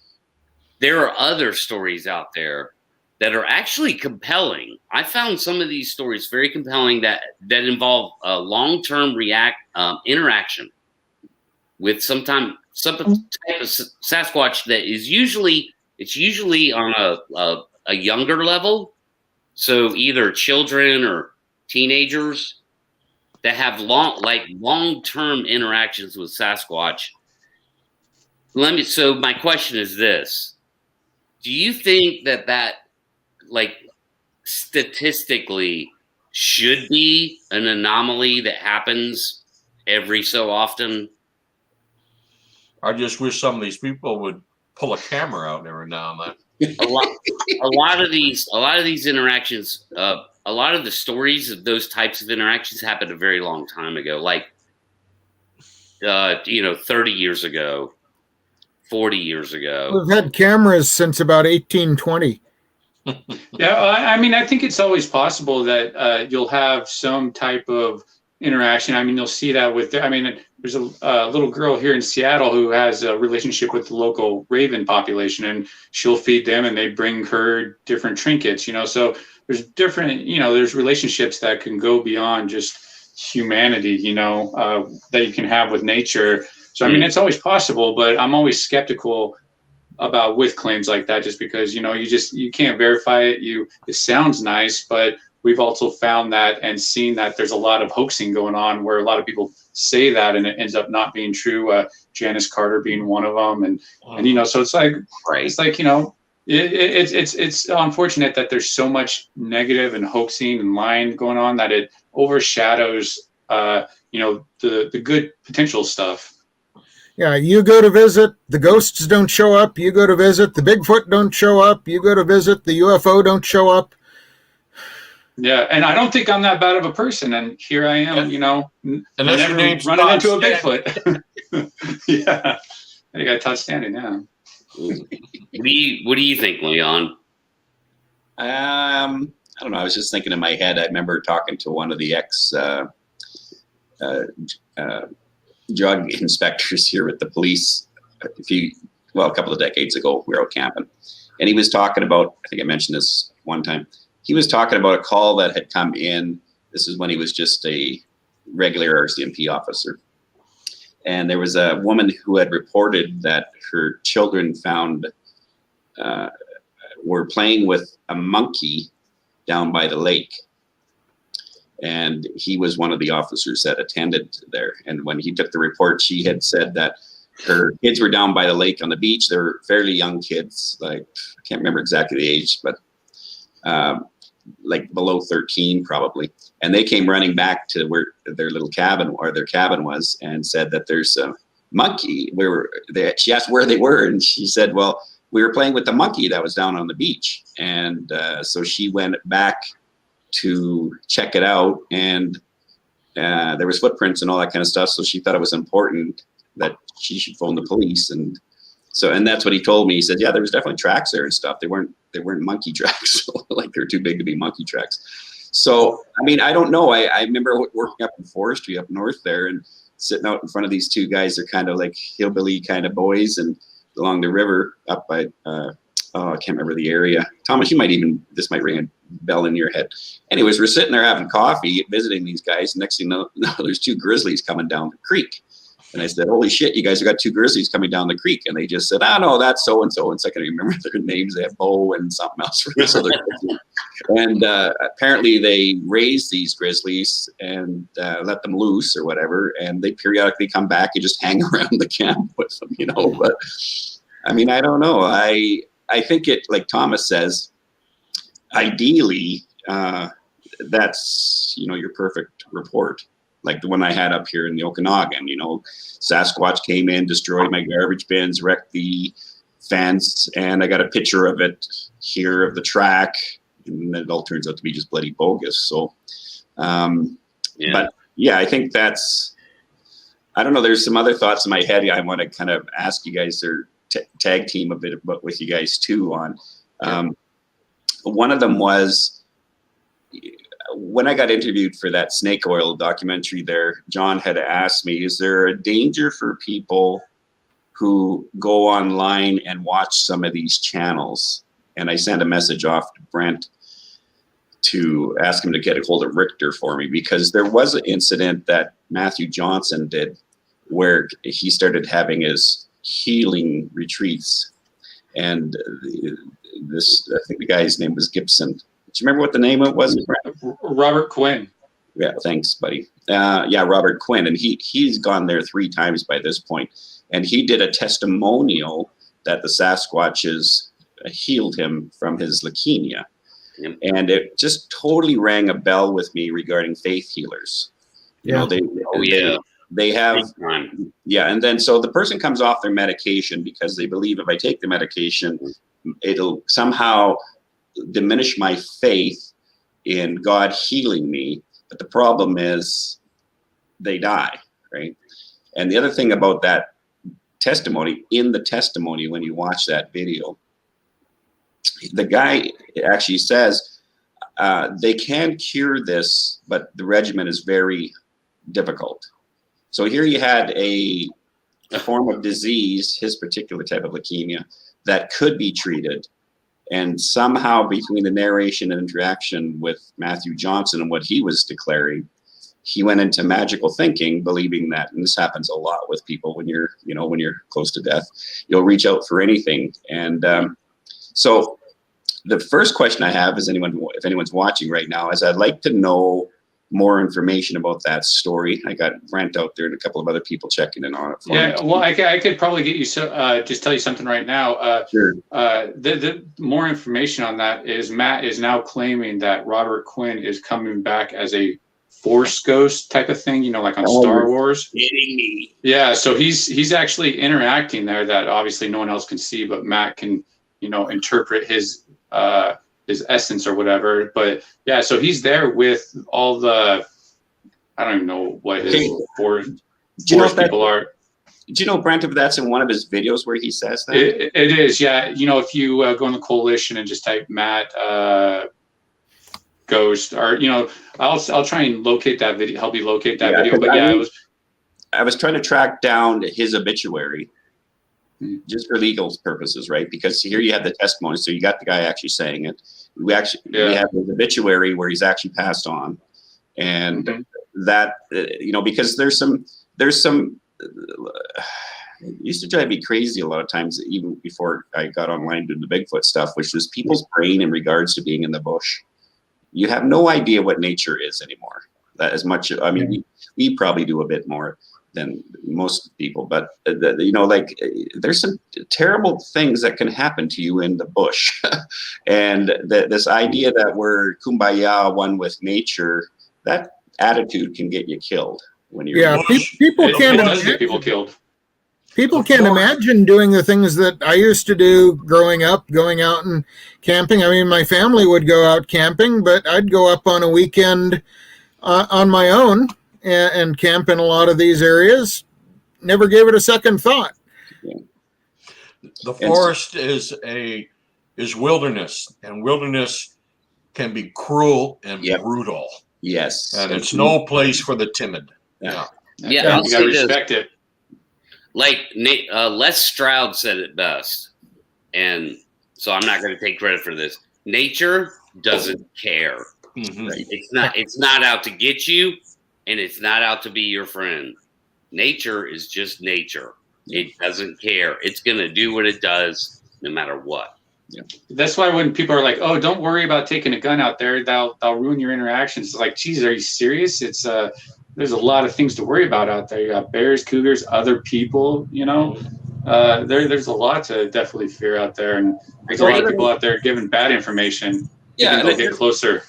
there are other stories out there that are actually compelling. I found some of these stories very compelling that involve a long-term interaction with some type of Sasquatch that is usually on a younger level. So either children or teenagers that have long-term interactions with Sasquatch, So my question is this: do you think that like statistically should be an anomaly that happens every so often? I just wish some of these people would pull a camera out every now and then. A lot of these interactions, a lot of the stories of those types of interactions happened a very long time ago, like 30 years ago, 40 years ago. We've had cameras since about 1820. Yeah, I mean, I think it's always possible that you'll have some type of interaction. I mean, you'll see that with, I mean, there's a little girl here in Seattle who has a relationship with the local raven population, and she'll feed them and they bring her different trinkets, so there's different, there's relationships that can go beyond just humanity, that you can have with nature. So, I mean, it's always possible, but I'm always skeptical about with claims like that, just because, you can't verify it. It sounds nice, but we've also found that and seen that there's a lot of hoaxing going on where a lot of people say that and it ends up not being true. Janice Carter being one of them. And so it's like, right. It's like, it's unfortunate that there's so much negative and hoaxing and lying going on that it overshadows, the good potential stuff. Yeah, you go to visit, the ghosts don't show up. You go to visit, the Bigfoot don't show up. You go to visit, the UFO don't show up. Yeah, and I don't think I'm that bad of a person, and here I am, Unless your name's running Todd into a Stanton. Bigfoot. Yeah, I got Todd Standing now. What do you think, Leon? I don't know. I was just thinking in my head. I remember talking to one of the drug inspectors here at the police a couple of decades ago. We were out camping, and he was talking about, I think I mentioned this one time, he was talking about a call that had come in. This is when he was just a regular RCMP officer, and there was a woman who had reported that her children were playing with a monkey down by the lake. And he was one of the officers that attended there. And when he took the report, she had said that her kids were down by the lake on the beach. They were fairly young kids, like, I can't remember exactly the age, but like below 13 probably. And they came running back to where their little cabin was and said that there's a monkey. She asked where they were, and she said, well, we were playing with the monkey that was down on the beach. And so she went back to check it out, and there was footprints and all that kind of stuff. So she thought it was important that she should phone the police, and that's what he told me. He said, yeah, there was definitely tracks there and stuff. They weren't monkey tracks, like they're too big to be monkey tracks. So I mean, I don't know. I remember working up in forestry up north there and sitting out in front of these two guys. They're kind of like hillbilly kind of boys, and along the river up by I can't remember the area. Thomas, this might ring a bell in your head. Anyways, we're sitting there having coffee, visiting these guys. Next thing you know, there's two grizzlies coming down the creek. And I said, holy shit, you guys have got two grizzlies coming down the creek. And they just said, no, that's so-and-so. And so I can remember their names. They have Bo and something else for this other grizzly. And apparently they raised these grizzlies and let them loose or whatever. And they periodically come back and just hang around the camp with them, But I mean, I don't know. I think it, like Thomas says, ideally, that's, your perfect report. Like the one I had up here in the Okanagan, Sasquatch came in, destroyed my garbage bins, wrecked the fence, and I got a picture of it here of the track, and it all turns out to be just bloody bogus. So, But yeah, I think that's, I don't know, there's some other thoughts in my head I want to kind of ask you guys or tag team a bit about with you guys too on. One of them was, when I got interviewed for that snake oil documentary there, John had asked me, is there a danger for people who go online and watch some of these channels? And I sent a message off to Brent to ask him to get a hold of Richter for me, because there was an incident that Matthew Johnson did where he started having his healing retreats. And I think the guy's name was Gibson. Do you remember what the name of it was? Robert Quinn. Yeah, thanks, buddy. Robert Quinn. And he's gone there 3 times by this point. and he did a testimonial that the Sasquatches healed him from his leukemia. Yep. And it just totally rang a bell with me regarding faith healers. You know, they have, and then so the person comes off their medication because they believe if I take the medication, it'll somehow diminish my faith in God healing me. But the problem is they die, right? And the other thing about that testimony, in the testimony, when you watch that video, the guy actually says they can cure this, but the regimen is very difficult. So here you had a form of disease, his particular type of leukemia, that could be treated. And somehow between the narration and interaction with Matthew Johnson and what he was declaring, he went into magical thinking, believing that, and this happens a lot with people when you're close to death, you'll reach out for anything. And so the first question I have is, if anyone's watching right now, is I'd like to know more information about that story. I got Brent out there and a couple of other people checking in on it. Well, I could probably get you just tell you something right now. Sure. The more information on that is Matt is now claiming that Robert Quinn is coming back as a Force ghost type of thing, like on Star Wars. Kidding me. Yeah, so he's actually interacting there that obviously no one else can see, but Matt can, interpret his essence or whatever. But yeah, so he's there with all the, I don't even know what his force people are. Do you know, Brent, if that's in one of his videos where he says that? It is, yeah. If you go in the coalition and just type Matt Ghost, or I'll try and locate that video, help you locate that video. But I was trying to track down his obituary just for legal purposes, right? Because here you have the testimony, so you got the guy actually saying it. We have his obituary where he's actually passed on, and that because there's some it used to drive me crazy a lot of times, even before I got online doing the Bigfoot stuff, which was people's brain in regards to being in the bush. You have no idea what nature is anymore. That as much, I mean, we probably do a bit more than most people, but there's some terrible things that can happen to you in the bush. And this idea that we're kumbaya, one with nature, that attitude can get you killed when you're in the bush. People can't people killed. People can't imagine doing the things that I used to do growing up, going out and camping. I mean, my family would go out camping, but I'd go up on a weekend on my own and camp in a lot of these areas. Never gave it a second thought. The forest is wilderness, and wilderness can be cruel and brutal. Yes, and it's no place for the timid. Yeah, you gotta respect it. Like Les Stroud said it best, and so I'm not going to take credit for this. Nature doesn't care. Right? It's not out to get you, and it's not out to be your friend. Nature is just nature. It doesn't care. It's going to do what it does, no matter what. Yeah. That's why when people are like, "Oh, don't worry about taking a gun out there. They'll ruin your interactions." It's like, geez, are you serious? It's there's a lot of things to worry about out there. You got bears, cougars, other people, there's a lot to definitely fear out there. And there's a lot of people out there giving bad information. Yeah. They'll get closer.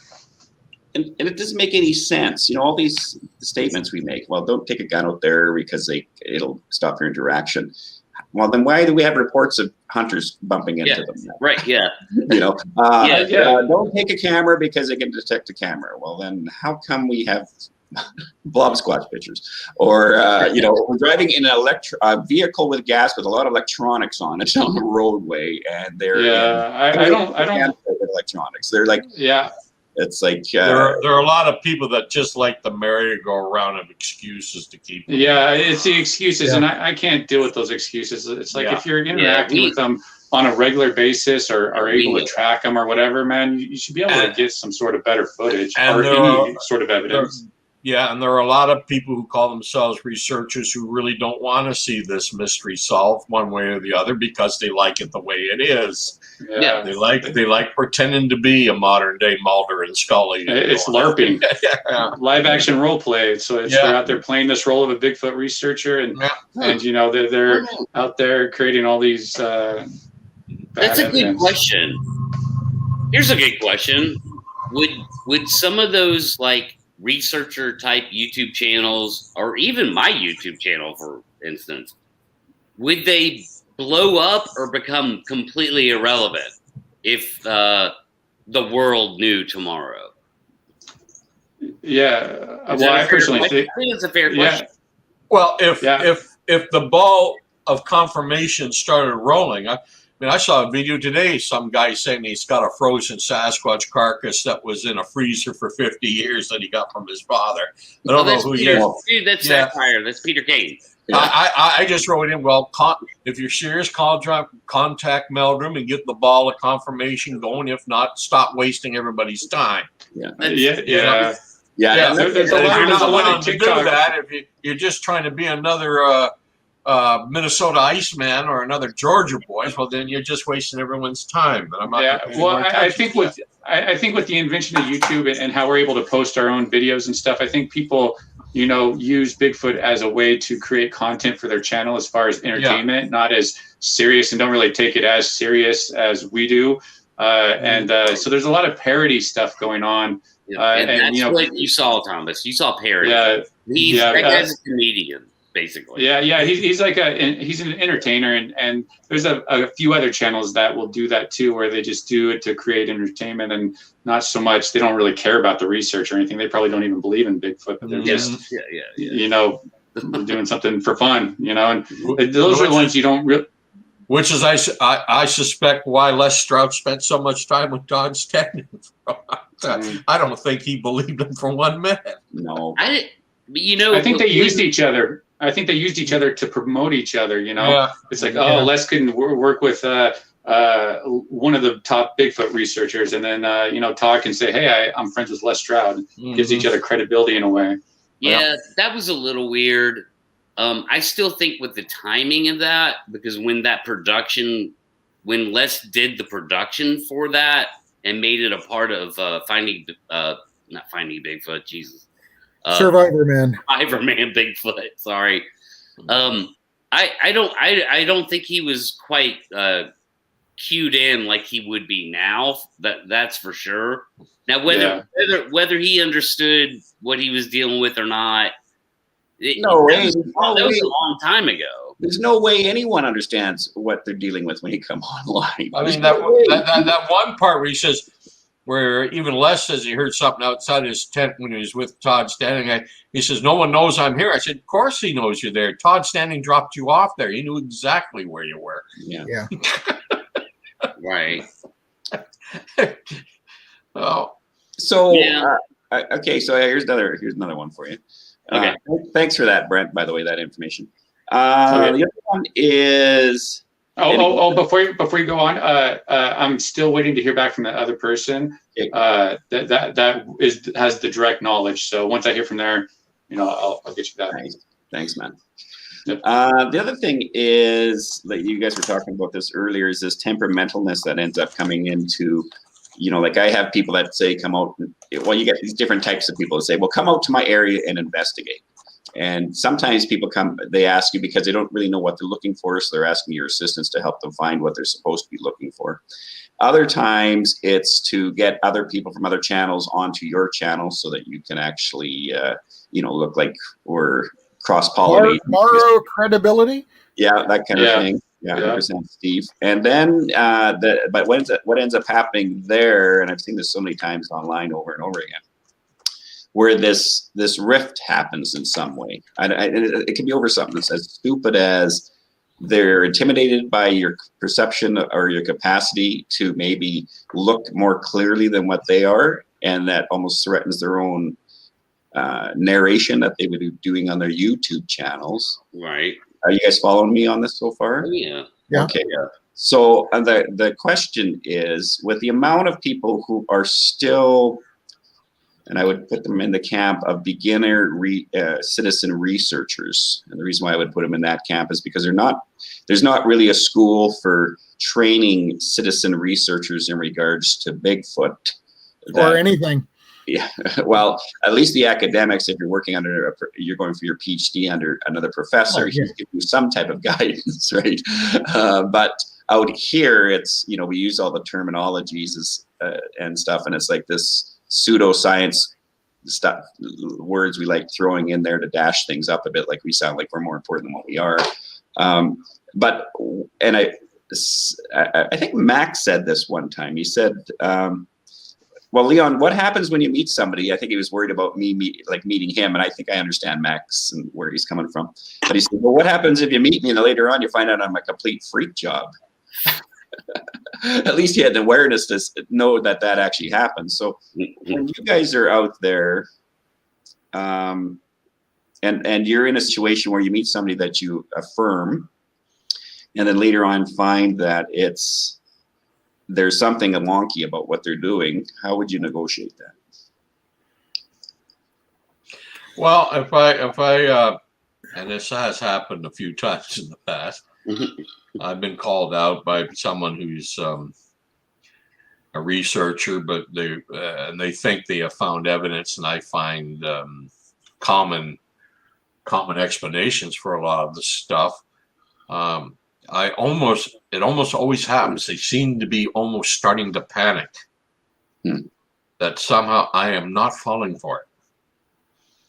And it doesn't make any sense. All these statements we make, well, don't take a gun out there because it'll stop your interaction. Well, then why do we have reports of hunters bumping into them? Right. Yeah. Don't take a camera because it can detect a camera. Well, then how come we have blob squatch pictures? Or we're driving in a vehicle with gas with a lot of electronics on it on the roadway, and they're I don't with electronics. They're like it's like there are a lot of people that just like the merry-go-round of excuses to keep them. Yeah, it's the excuses, and I can't deal with those excuses. It's like if you're interacting with them on a regular basis or are able to track them or whatever, man, you should be able to get some sort of better footage or any sort of evidence. Yeah, and there are a lot of people who call themselves researchers who really don't want to see this mystery solved one way or the other because they like it the way it is. Yeah. They like pretending to be a modern day Mulder and Scully. It's LARPing. Yeah. Live action role play. So they're out there playing this role of a Bigfoot researcher, and they're out there creating all these. That's a good question. Here's a good question: Would some of those like researcher type YouTube channels, or even my YouTube channel, for instance, would they blow up or become completely irrelevant if the world knew tomorrow? Yeah, well, I personally think it's a fair question. Well, if the ball of confirmation started rolling, I saw a video today. Some guy saying he's got a frozen Sasquatch carcass that was in a freezer for 50 years that he got from his father. I don't know who he is. Dude, that's satire. That's Peter Kane. I just wrote in, well, if you're serious, contact Meldrum and get the ball of confirmation going. If not, stop wasting everybody's time. Yeah. There's a lot to do that. If you're just trying to be another Minnesota Iceman or another Georgia boy, well, then you're just wasting everyone's time. And I'm not I think with the invention of YouTube and how we're able to post our own videos and stuff, I think people, use Bigfoot as a way to create content for their channel as far as entertainment, not as serious, and don't really take it as serious as we do. So there's a lot of parody stuff going on. And that's what you saw, Thomas. You saw parody. That guy's a comedian. Basically, he's like he's an entertainer, and there's a few other channels that will do that too, where they just do it to create entertainment and not so much. They don't really care about the research or anything. They probably don't even believe in Bigfoot, but they're just doing something for fun, and those are the ones you don't really. Which is, I suspect, why Les Stroud spent so much time with Todd Stanton. I don't think he believed him for 1 minute. No, I think they used each other. I think they used each other to promote each other. It's like, Les couldn't work with one of the top Bigfoot researchers, and then Todd can say, "Hey, I'm friends with Les Stroud." Gives each other credibility in a way. Yeah, that was a little weird. I still think with the timing of that, because when Les did the production for that and made it a part of not Finding Bigfoot, Jesus. Survivor Man Bigfoot. Sorry. I don't think he was quite cued in like he would be now. That's for sure. Now whether he understood what he was dealing with or not, that was a long time ago. There's no way anyone understands what they're dealing with when you come online. I mean, that one part where he says, where even Les says he heard something outside his tent when he was with Todd Standing. He says, "No one knows I'm here." I said, "Of course he knows you're there. Todd Standing dropped you off there. He knew exactly where you were." Yeah. Right. Oh. So okay. So here's another one for you. Okay. Thanks for that, Brent. By the way, that information. The other one is. Before you go on, I'm still waiting to hear back from that other person that has the direct knowledge. So once I hear from there, I'll get you that. Nice. Thanks, man. Yep. The other thing is that you guys were talking about this earlier, is this temperamentalness that ends up coming into, like I have people that say, come out. Well, you get these different types of people that say, well, come out to my area and investigate. And sometimes people they ask you because they don't really know what they're looking for. So they're asking your assistance to help them find what they're supposed to be looking for. Other times it's to get other people from other channels onto your channel so that you can actually, look like we're cross-pollinating. Borrow credibility? Yeah, that kind of thing. Yeah, 100%, Steve. And then, but what ends up happening there, and I've seen this so many times online over and over again, where this rift happens in some way. And it can be over something that's as stupid as they're intimidated by your perception or your capacity to maybe look more clearly than what they are, and that almost threatens their own narration that they would be doing on their YouTube channels. Right. Are you guys following me on this so far? Yeah. Okay. So the question is, with the amount of people who are still and I would put them in the camp of beginner citizen researchers. And the reason why I would put them in that camp is because there's not really a school for training citizen researchers in regards to Bigfoot or anything. Yeah, well, at least the academics, if you're working you're going for your PhD under another professor, he gives you some type of guidance, right? But out here, it's, we use all the terminologies and stuff, and it's like this pseudoscience stuff, words we like throwing in there to dash things up a bit, like we sound like we're more important than what we are. And I think Max said this one time. He said, well, Leon, what happens when you meet somebody? I think he was worried about me meeting him, and I think I understand Max and where he's coming from. But he said, well, what happens if you meet me and later on you find out I'm a complete freak job? At least he had the awareness to know that actually happens. So when you guys are out there, and you're in a situation where you meet somebody that you affirm, and then later on find that there's something wonky about what they're doing, how would you negotiate that? Well, if I and this has happened a few times in the past, I've been called out by someone who's a researcher, but they think they have found evidence, and I find common explanations for a lot of the stuff. It almost always happens. They seem to be almost starting to panic that somehow I am not falling for it.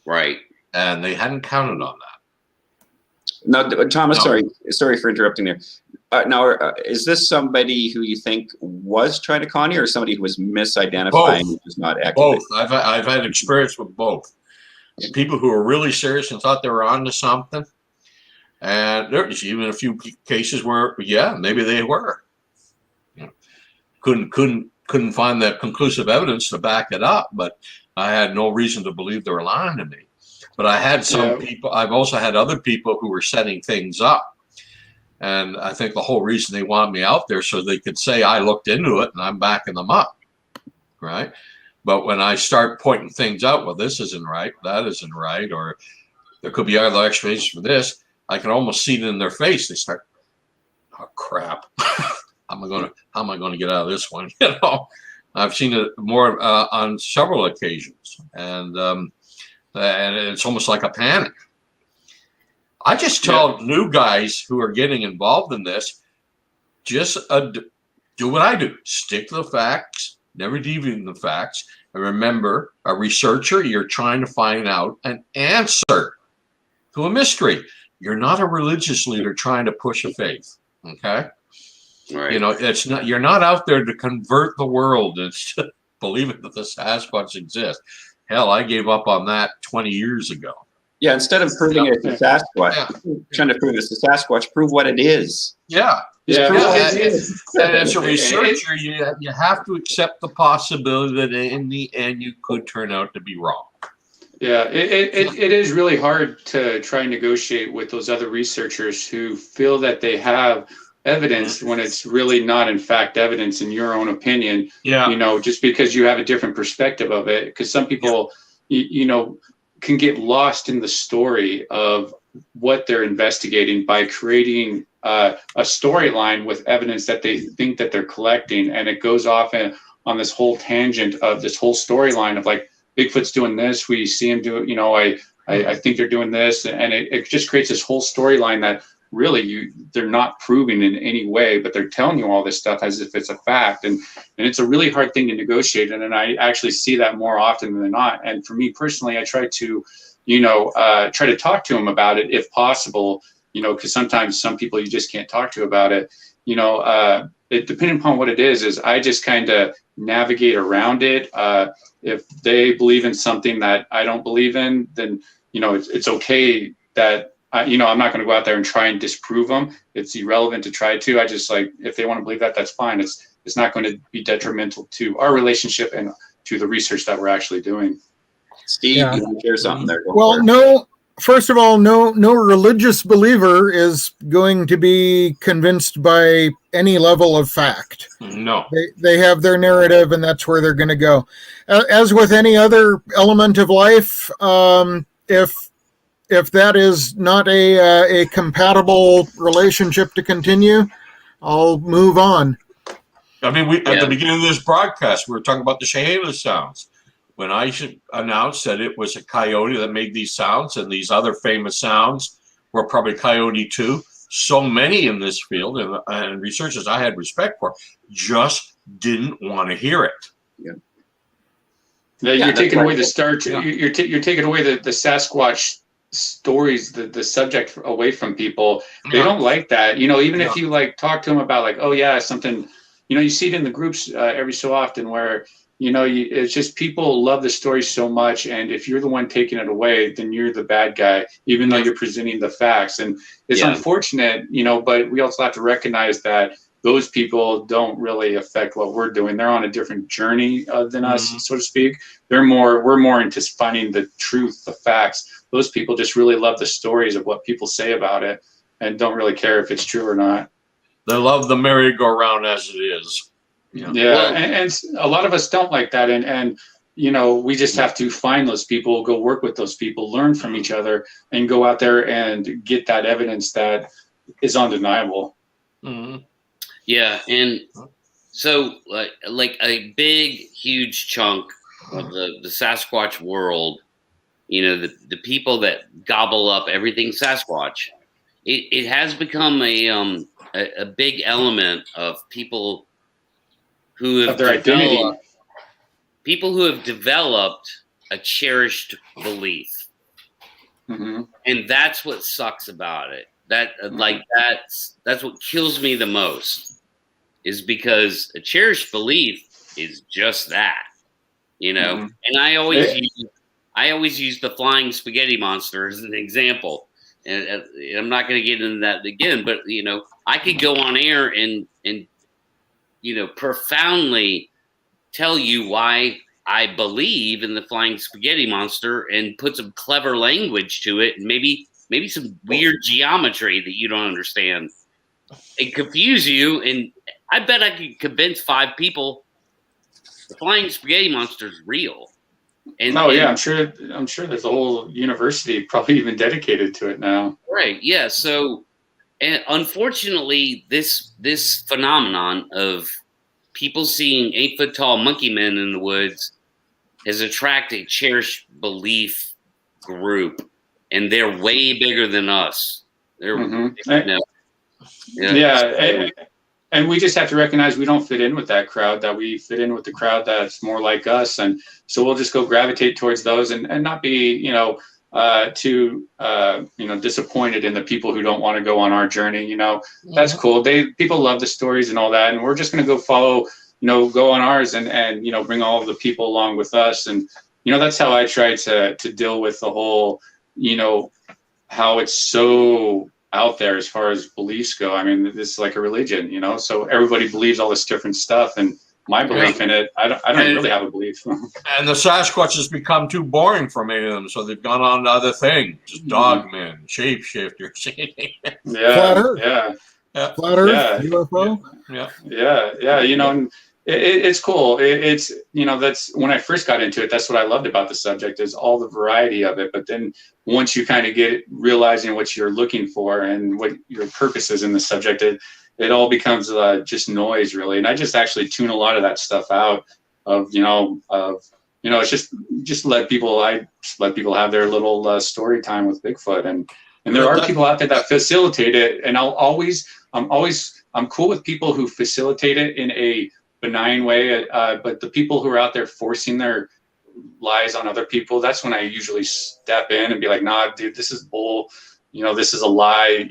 Right. And they hadn't counted on that. Now, Thomas, sorry for interrupting there. Now, is this somebody who you think was trying to con you, or somebody who was misidentifying who was not accurate? Both. I've had experience with both. People who were really serious and thought they were onto something. And there's even a few cases where, maybe they were. Couldn't find that conclusive evidence to back it up, but I had no reason to believe they were lying to me. But I had some people. I've also had other people who were setting things up, and I think the whole reason they want me out there so they could say I looked into it and I'm backing them up, right? But when I start pointing things out, well, this isn't right, that isn't right, or there could be other explanations for this. I can almost see it in their face. They start, oh crap! How am I going to get out of this one? I've seen it more on several occasions, and it's almost like a panic. I just tell new guys who are getting involved in this, just do what I do: stick to the facts, never deviate from the facts, and remember, a researcher, you're trying to find out an answer to a mystery. You're not a religious leader trying to push a faith, okay? Right. It's not. You're not out there to convert the world and believing that the Sasquatch exists. Hell, I gave up on that 20 years ago. Yeah, instead of proving it's a Sasquatch, trying to prove it's a Sasquatch, prove what it is. Yeah. Prove what it is. And as a researcher, you have to accept the possibility that in the end you could turn out to be wrong. Yeah, it is really hard to try and negotiate with those other researchers who feel that they have evidence when it's really not, in fact, evidence in your own opinion. Yeah. Just because you have a different perspective of it. Because some people, can get lost in the story of what they're investigating by creating a storyline with evidence that they think that they're collecting, and it goes off on this whole tangent of this whole storyline of like, Bigfoot's doing this, we see him do it, I think they're doing this, and it just creates this whole storyline that really they're not proving in any way, but they're telling you all this stuff as if it's a fact, and it's a really hard thing to negotiate, and I actually see that more often than not. And for me personally, I try to talk to them about it if possible, because sometimes some people you just can't talk to about it. It depending upon what it is I just kind of navigate around it. If they believe in something that I don't believe in, then it's okay that I'm not going to go out there and try and disprove them. It's irrelevant to try to. I just if they want to believe that, that's fine. It's not going to be detrimental to our relationship and to the research that we're actually doing. Steve, you want to share something there? Well, no, first of all, no religious believer is going to be convinced by any level of fact. No. They have their narrative, and that's where they're going to go. As with any other element of life, if that is not a compatible relationship to continue, I'll move on. I mean, at the beginning of this broadcast, we were talking about the Chehalis sounds. When I announced that it was a coyote that made these sounds, and these other famous sounds were probably coyote too, so many in this field and researchers I had respect for just didn't want to hear it. Yeah. You're taking away the start. Yeah. You're taking away the Sasquatch stories, the subject away from people. They don't like that. Even if you talk to them about oh yeah, something, you see it in the groups every so often where, it's just people love the story so much. And if you're the one taking it away, then you're the bad guy, even though you're presenting the facts. And it's unfortunate, but we also have to recognize that those people don't really affect what we're doing. They're on a different journey than us, so to speak. We're more into finding the truth, the facts. Those people just really love the stories of what people say about it and don't really care if it's true or not. They love the merry-go-round as it is. And a lot of us don't like that. And we just have to find those people, go work with those people, learn from each other, and go out there and get that evidence that is undeniable. Mm-hmm. Yeah, and so like a big, huge chunk of the Sasquatch world, the people that gobble up everything Sasquatch, it has become a big element of people who have developed a cherished belief, and that's what sucks about it. That's what kills me the most, is because a cherished belief is just that, And I always use the flying spaghetti monster as an example, and I'm not going to get into that again. But I could go on air and profoundly tell you why I believe in the flying spaghetti monster and put some clever language to it, and maybe some weird geometry that you don't understand, and confuse you. And I bet I could convince 5 people the flying spaghetti monster is real. And I'm sure there's a whole university probably even dedicated to it now. Right. Yeah. So, and unfortunately, this phenomenon of people seeing 8-foot-tall monkey men in the woods has attracted a cherished belief group, and they're way bigger than us. They're and we just have to recognize we don't fit in with that crowd, that we fit in with the crowd that's more like us. And so we'll just go gravitate towards those and not be, too disappointed in the people who don't want to go on our journey. That's cool. People love the stories and all that. And we're just going to go follow, go on ours and bring all of the people along with us. And, that's how I try to deal with the whole, how it's so out there as far as beliefs go. I mean, this is like a religion, so everybody believes all this different stuff, and my belief in it, I don't really have a belief. And the Sasquatch has become too boring for many of them, so they've gone on to other things, just dogmen, shapeshifters. Flat Earth. Flat Earth, UFO. And it's cool. It's that's when I first got into it. That's what I loved about the subject, is all the variety of it. But then once you kind of get realizing what you're looking for and what your purpose is in the subject, it all becomes just noise, really. And I just actually tune a lot of that stuff out. It's just let people have their little story time with Bigfoot, and there are people out there that facilitate it. And I'm cool with people who facilitate it in a benign way, but the people who are out there forcing their lies on other people, that's when I usually step in and be like, nah, dude, this is bull. This is a lie.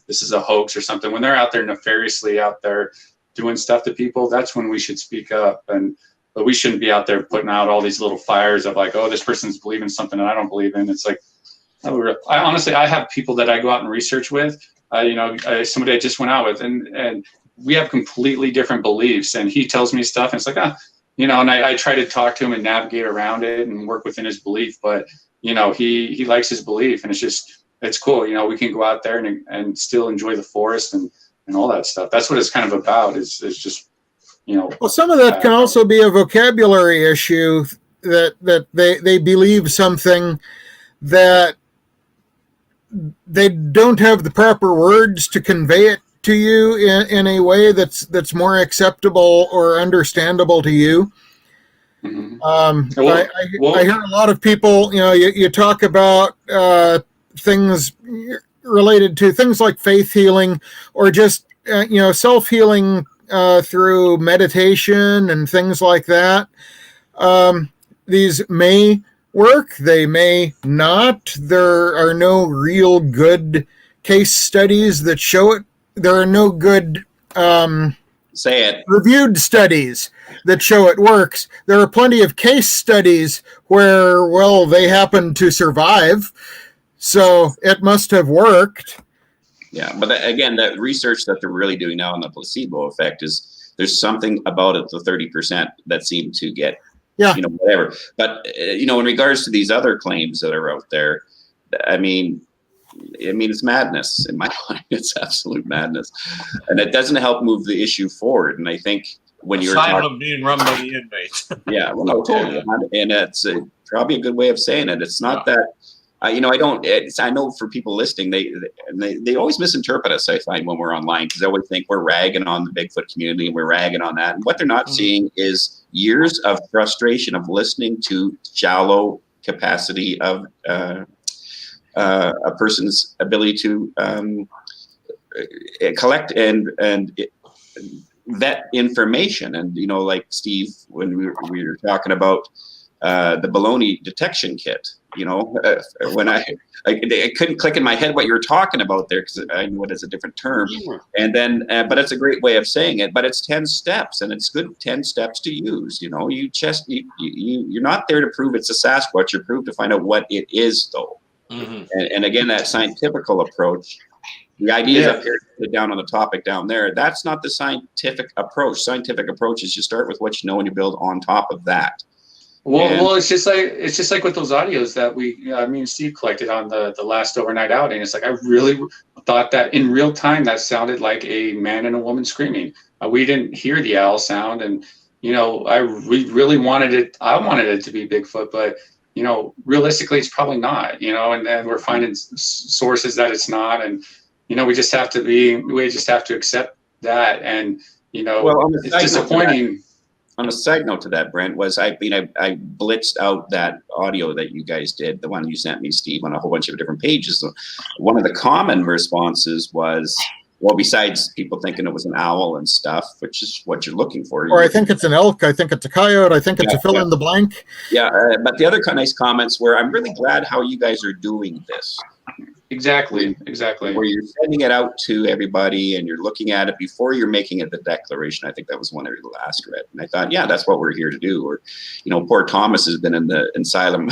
This is a hoax or something. When they're out there nefariously out there doing stuff to people, that's when we should speak up. But we shouldn't be out there putting out all these little fires of like, oh, this person's believing something and I don't believe in. It's like, I have people that I go out and research with. Somebody I just went out with, and we have completely different beliefs, and he tells me stuff, and it's like, and I try to talk to him and navigate around it and work within his belief. But he likes his belief, and it's cool. We can go out there and still enjoy the forest and all that stuff. That's what it's kind of about. Is just Well, some of that can also be a vocabulary issue, that they believe something that they don't have the proper words to convey it to you in a way that's more acceptable or understandable to you. Mm-hmm. I hear a lot of people, you talk about things related to things like faith healing, or just self-healing through meditation and things like that. These may work, they may not. There are no real good case studies that show it. There are no good reviewed studies that show it works. There are plenty of case studies where, well, they happen to survive, so it must have worked. Yeah, but again, the research that they're really doing now on the placebo effect is there's something about it, the 30% that seem to get, whatever. But, in regards to these other claims that are out there, I mean, it's madness in my mind. It's absolute madness. And it doesn't help move the issue forward. And I think when you're talking being run by the inmates. Yeah, well, no, totally. And it's probably a good way of saying it. It's not that, I know for people listening, they always misinterpret us, I find, when we're online, because they always think we're ragging on the Bigfoot community and we're ragging on that. And what they're not seeing is years of frustration of listening to shallow capacity of a person's ability to collect and vet information. And, like Steve, when we were talking about the baloney detection kit, when I couldn't click in my head what you were talking about there, because I knew it as a different term. And then, but it's a great way of saying it, but it's 10 steps, and it's good 10 steps to use. You're not there to prove it's a Sasquatch, you're proved to find out what it is, though. Mm-hmm. And again, that scientific approach, the idea is up here, put down on the topic down there. That's not the scientific approach. Scientific approach is you start with what you know and you build on top of that. Well, it's just like with those audios that me and Steve collected on the last overnight outing. It's like, I really thought that in real time that sounded like a man and a woman screaming. We didn't hear the owl sound, and we really wanted it. I wanted it to be Bigfoot, but realistically, it's probably not. And then we're finding sources that it's not, and we just have to accept that. And it's disappointing. On a side note to that, Brent, was I blitzed out that audio that you guys did, the one you sent me, Steve, on a whole bunch of different pages. One of the common responses was, well, besides people thinking it was an owl and stuff, which is what you're looking for. Or I think it's an elk. I think it's a coyote. I think it's a fill in the blank. Yeah, but the other nice comments were, I'm really glad how you guys are doing this. Exactly. Where you're sending it out to everybody and you're looking at it before you're making it the declaration. I think that was one of the last read. And I thought, that's what we're here to do. Or, poor Thomas has been in the asylum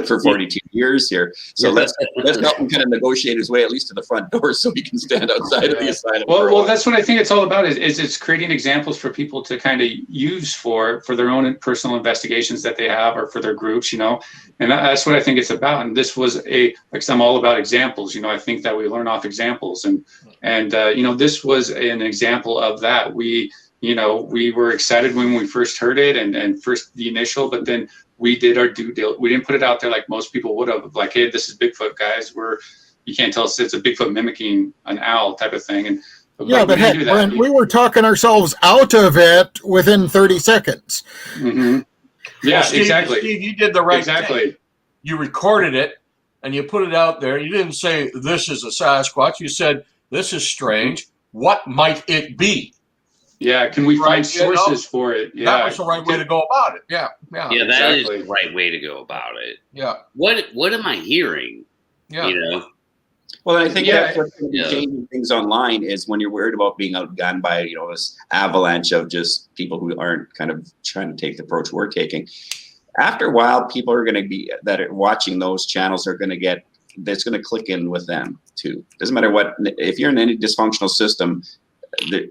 for 42 years here. So let's help him kind of negotiate his way at least to the front door so he can stand outside of the asylum. Well, that's what I think it's all about is it's creating examples for people to kind of use for their own personal investigations that they have, or for their groups, and that's what I think it's about. And this was I'm all about examples. I think that we learn off examples, and this was an example of that. We were excited when we first heard it and first the initial, but then we did our due diligence. We didn't put it out there like most people would have, like, hey, this is Bigfoot, guys. You can't tell us it's a Bigfoot mimicking an owl type of thing. And but heck, Brent, we were talking ourselves out of it within 30 seconds. Mm-hmm. Yeah, Steve, exactly. Steve, you did the right thing. You recorded it and you put it out there. You didn't say this is a Sasquatch. You said this is strange. What might it be? Yeah, can we find sources for it? Yeah, that was the right way to go about it. Yeah, that is the right way to go about it. Yeah. What am I hearing? Yeah. Well, I think that's what's going to be changing things online is when you're worried about being outgunned by this avalanche of just people who aren't kind of trying to take the approach we're taking. After a while, people are going to be that are watching those channels are going to get that's going to click in with them too. Doesn't matter what, if you're in any dysfunctional system,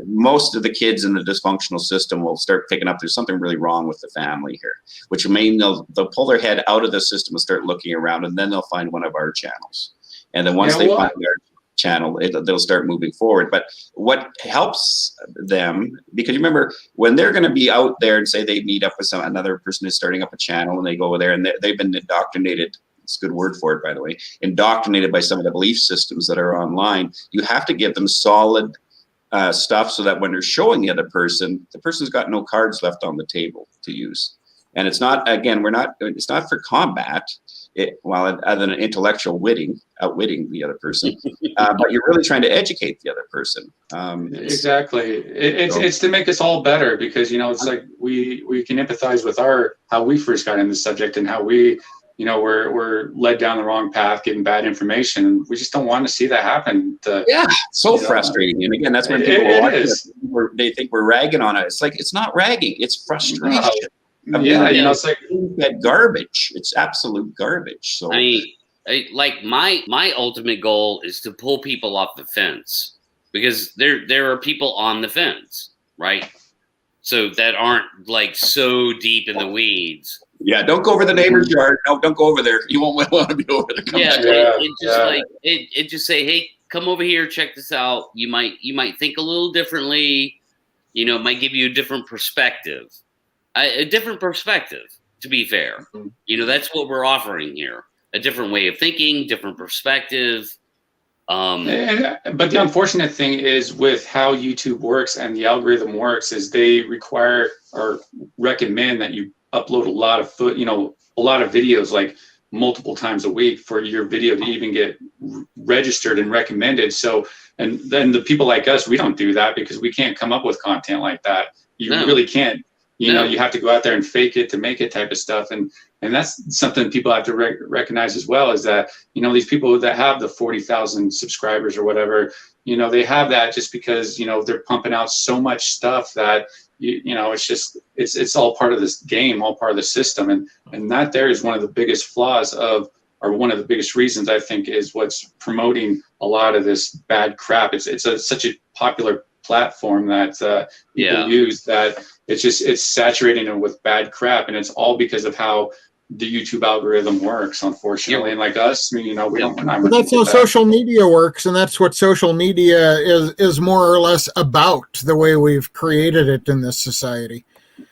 most of the kids in the dysfunctional system will start picking up there's something really wrong with the family here, which will mean they'll pull their head out of the system and start looking around, and then they'll find one of our channels. And then once they find our channel, they'll start moving forward. But what helps them, because you remember when they're going to be out there and say they meet up with another person who's starting up a channel, and they go over there and they've been indoctrinated. It's a good word for it, by the way, indoctrinated by some of the belief systems that are online. You have to give them solid stuff so that when they're showing the person's got no cards left on the table to use. And it's not, again, it's not for combat, other than intellectual outwitting the other person, but you're really trying to educate the other person. Exactly. It's to make us all better, because, it's like we can empathize with how we first got in the subject and how we, we're led down the wrong path, getting bad information. We just don't want to see that happen. So frustrating. And again, that's when people they think we're ragging on it. It's like, it's not ragging, it's frustration. It's like that garbage. It's absolute garbage. So like my ultimate goal is to pull people off the fence, because there are people on the fence, right? So that aren't like so deep in the weeds. Yeah, don't go over the neighbor's yard. No, don't go over there. You won't want to be over there. It just say, hey, come over here, check this out. You might think a little differently. It might give you a different perspective. A different perspective, to be fair. That's what we're offering here. A different way of thinking, different perspective. But the unfortunate thing is with how YouTube works and the algorithm works is they require or recommend that you upload a lot of videos, like multiple times a week, for your video to even get registered and recommended. So, and then the people like us, we don't do that because we can't come up with content like that. You really can't. You have to go out there and fake it to make it type of stuff. And that's something people have to recognize as well, is that, these people that have the 40,000 subscribers or whatever, they have that just because, they're pumping out so much stuff that, it's all part of this game, all part of the system. And that there is one of the biggest flaws or one of the biggest reasons, I think, is what's promoting a lot of this bad crap. It's such a popular platform that people use, that it's saturating it with bad crap, and it's all because of how the YouTube algorithm works, unfortunately. And like us, we don't. But that's how social media works, and that's what social media is more or less about, the way we've created it in this society.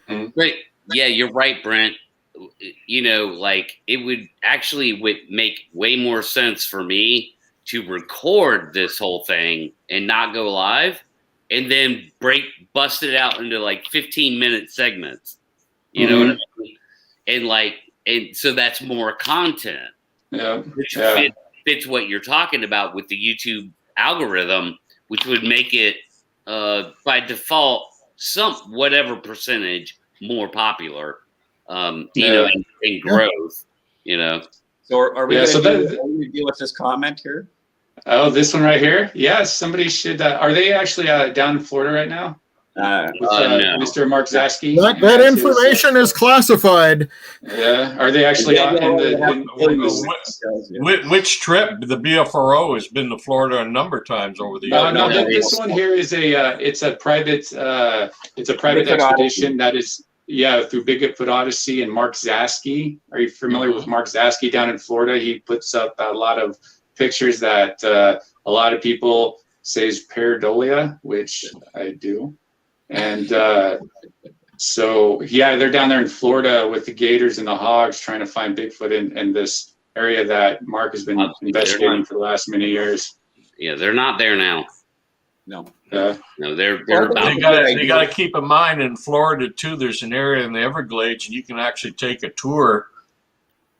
Right. Yeah, you're right, Brent. Like it would make way more sense for me to record this whole thing and not go live, and then bust it out into like 15-minute segments. You know what I mean? And so that's more content. Which fits what you're talking about with the YouTube algorithm, which would make it by default whatever percentage more popular. And growth. So are we going to deal with this comment here? Oh, this one right here? Yes, somebody should. Are they actually down in Florida right now? With Mr. Mark Zaski? That information is classified. Yeah. Are they actually which trip? The BFRO has been to Florida a number of times over the years. No, this one here is a private expedition that is through Bigfoot Odyssey and Mark Zaski. Are you familiar with Mark Zaski down in Florida? He puts up a lot of pictures that a lot of people say is pareidolia, which I do. And so they're down there in Florida with the gators and the hogs trying to find Bigfoot in this area that Mark has been investigating for the last many years. Yeah, they're not there now. No. No, they're about. They got to keep in mind, in Florida too, there's an area in the Everglades, and you can actually take a tour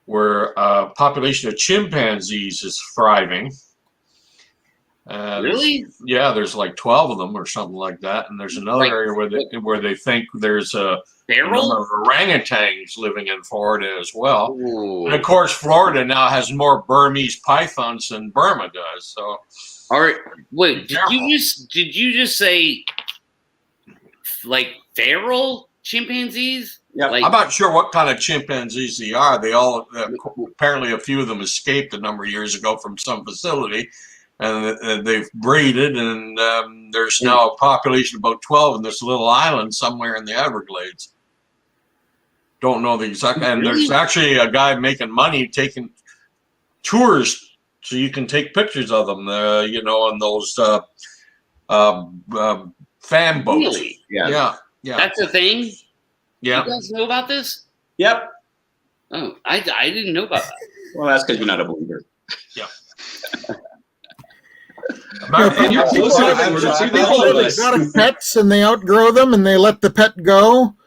where a population of chimpanzees is thriving. Really? There's like 12 of them or something like that, and there's another area where they think there's a number of orangutans living in Florida as well. Ooh. And of course, Florida now has more Burmese pythons than Burma does. So, all right, wait, did you just say like feral chimpanzees? Yeah, I'm not sure what kind of chimpanzees they are. They all apparently a few of them escaped a number of years ago from some facility. and they've breeded, and there's now a population of about 12 in this little island somewhere in the Everglades. Don't know the exact, and there's actually a guy making money taking tours so you can take pictures of them, on those fan boats. Really? Yeah. That's a thing? Yeah. You guys know about this? Yep. Oh, I didn't know about that. Well, that's because you're not a believer. Yeah. And you're close enough to They've got pets and they outgrow them and they let the pet go.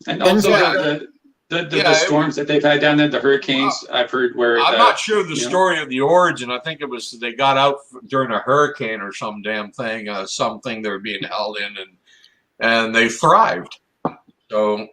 And also the storms that they've had down there, the hurricanes, I've heard where I'm not sure the story of the origin. I think it was they got out during a hurricane or some damn thing, something they were being held in, and they thrived. So,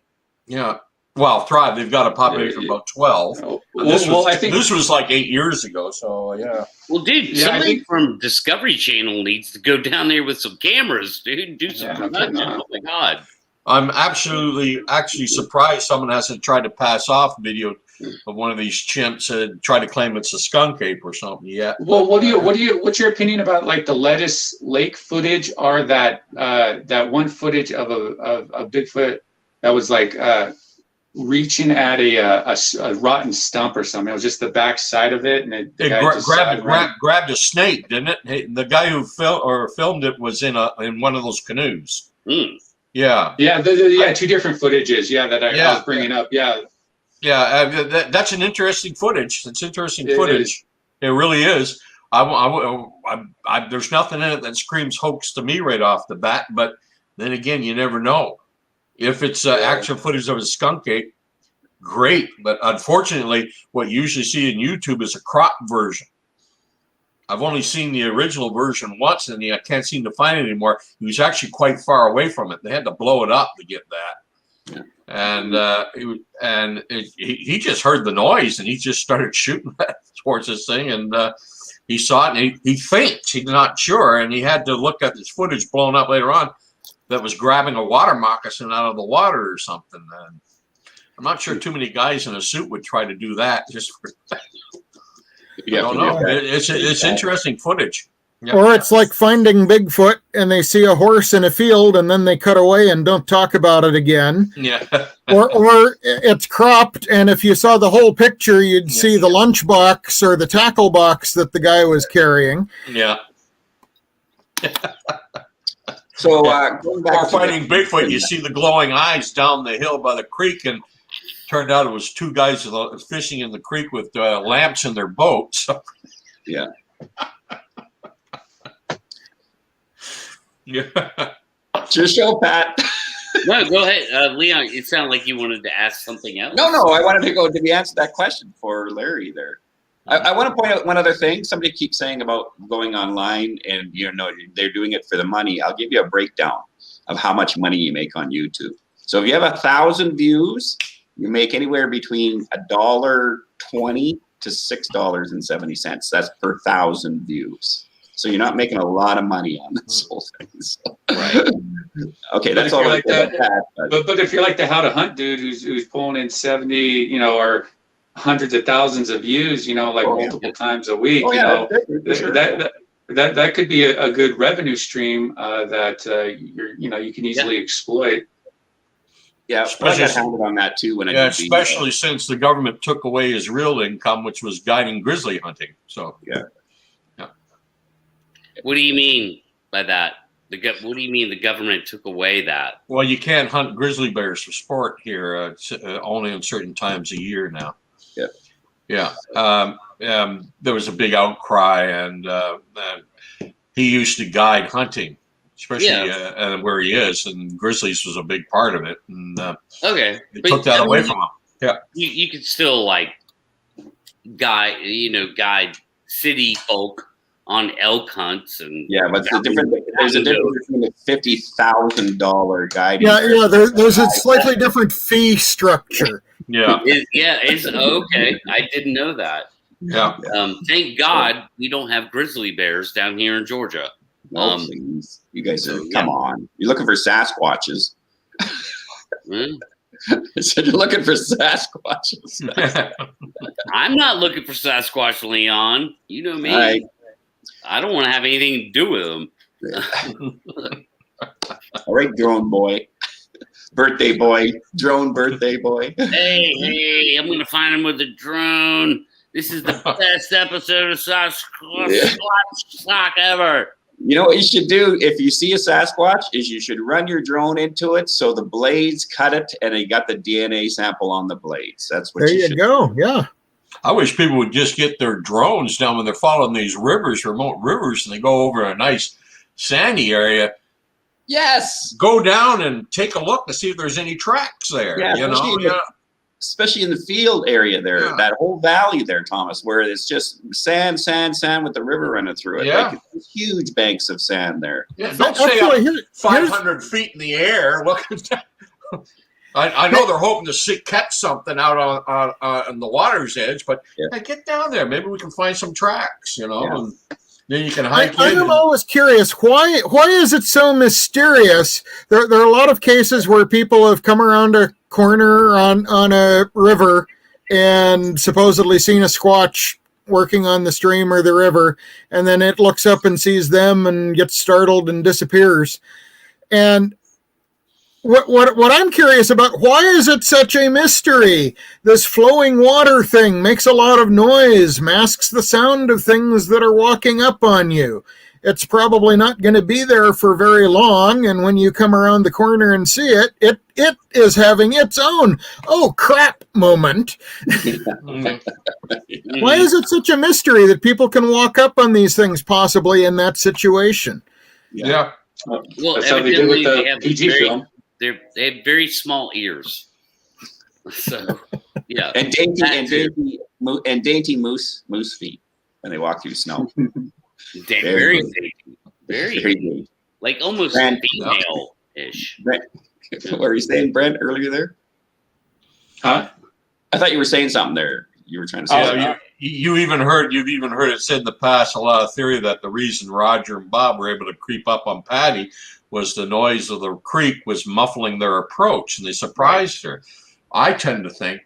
thrived. They've got a population of about 12. I think this was like 8 years ago. So, yeah. Well, dude, somebody from Discovery Channel needs to go down there with some cameras, dude. Do something. Oh, my God. I'm actually surprised someone hasn't tried to pass off video of one of these chimps and try to claim it's a skunk ape or something yet. Well, what's your opinion about like the Lettuce Lake footage, or that one footage of a Bigfoot that was like reaching at a rotten stump or something? It was just the back side of it, and it grabbed a snake, didn't it? Hey, the guy who filmed it was in one of those canoes. Mm. Yeah. Two different footages. Yeah, that I was bringing up. Yeah. Yeah, that's an interesting footage. It's interesting footage. It really is. There's nothing in it that screams hoax to me right off the bat. But then again, you never know. If it's actual footage of a skunk ape, great. But unfortunately, what you usually see in YouTube is a crop version. I've only seen the original version once, and I can't seem to find it anymore. He was actually quite far away from it. They had to blow it up to get that. Yeah. And he just heard the noise, and he just started shooting towards this thing. And he saw it, and he thinks he's not sure, and he had to look at this footage blown up later on that was grabbing a water moccasin out of the water or something. And I'm not sure too many guys in a suit would try to do that just for. I don't know. It's interesting footage. Yep. Or it's like finding Bigfoot and they see a horse in a field and then they cut away and don't talk about it again. Yeah. or it's cropped, and if you saw the whole picture, you'd see the lunch box or the tackle box that the guy was carrying. Yeah. So going back or finding Bigfoot, you see the glowing eyes down the hill by the creek, and turned out it was two guys fishing in the creek with lamps in their boats. Yeah. Yeah. It's your show, Pat. No, go ahead. Leon, it sounded like you wanted to ask something else. No, I wanted to go. Did we answer that question for Larry there? I want to point out one other thing. Somebody keeps saying about going online and, they're doing it for the money. I'll give you a breakdown of how much money you make on YouTube. So if you have 1,000 views, you make anywhere between $1.20 to $6.70. That's per 1,000 views. So you're not making a lot of money on this whole thing. So. Right. Okay, that's all. Like that, but if you're like the How to Hunt dude who's pulling in 70, or hundreds of thousands of views, multiple times a week, that could be a good revenue stream that you can easily exploit. Yeah, I got handled on that too when especially since the government took away his real income, which was guiding grizzly hunting. So yeah. What do you mean by that? What do you mean the government took away that? Well, you can't hunt grizzly bears for sport here, only in certain times a year now. Yeah. Yeah. There was a big outcry, and he used to guide hunting, especially where he is, and grizzlies was a big part of it. And they took that away from him. Yeah. You could still guide city folk on elk hunts and but there's a difference between a $50,000 guide. Yeah, there's a slightly different fee structure. Yeah. It's okay. I didn't know that. Yeah. Thank God we don't have grizzly bears down here in Georgia. Please. You guys come on. You're looking for Sasquatches. So you're looking for Sasquatches. I'm not looking for Sasquatch, Leon. You know me. I don't want to have anything to do with them. All right, drone boy. Birthday boy. Drone birthday boy. Hey, I'm going to find him with a drone. This is the best episode of Squatch ever. You know what you should do if you see a Sasquatch is you should run your drone into it so the blades cut it and you got the DNA sample on the blades. That's what there you go. Yeah. I wish people would just get their drones down when they're following these rivers, remote rivers, and they go over a nice sandy area. Yes. Go down and take a look to see if there's any tracks there. Yeah, especially in the field area there, that whole valley there, Thomas, where it's just sand with the river running through it. Yeah. Like huge banks of sand there. Yeah, don't stay up 500 feet in the air. I know they're hoping to catch something out on the water's edge, but hey, get down there. Maybe we can find some tracks, and then you can hike in. I'm always curious, why is it so mysterious? There are a lot of cases where people have come around a corner on a river and supposedly seen a Squatch working on the stream or the river, and then it looks up and sees them and gets startled and disappears. And what I'm curious about, why is it such a mystery? This flowing water thing makes a lot of noise, masks the sound of things that are walking up on you. It's probably not going to be there for very long, and when you come around the corner and see it, it is having its own "oh crap" moment. Why is it such a mystery that people can walk up on these things possibly in that situation? Yeah. Well, evidently they have PG film. They have very small ears. So, yeah. And dainty moose feet when they walk through snow. Very dainty. Very dainty. Like almost female-ish. What were you saying, Brent, earlier there? Huh? I thought you were saying something there. You were trying to say you've even heard it said in the past, a lot of theory that the reason Roger and Bob were able to creep up on Patty was the noise of the creek was muffling their approach, and they surprised her. I tend to think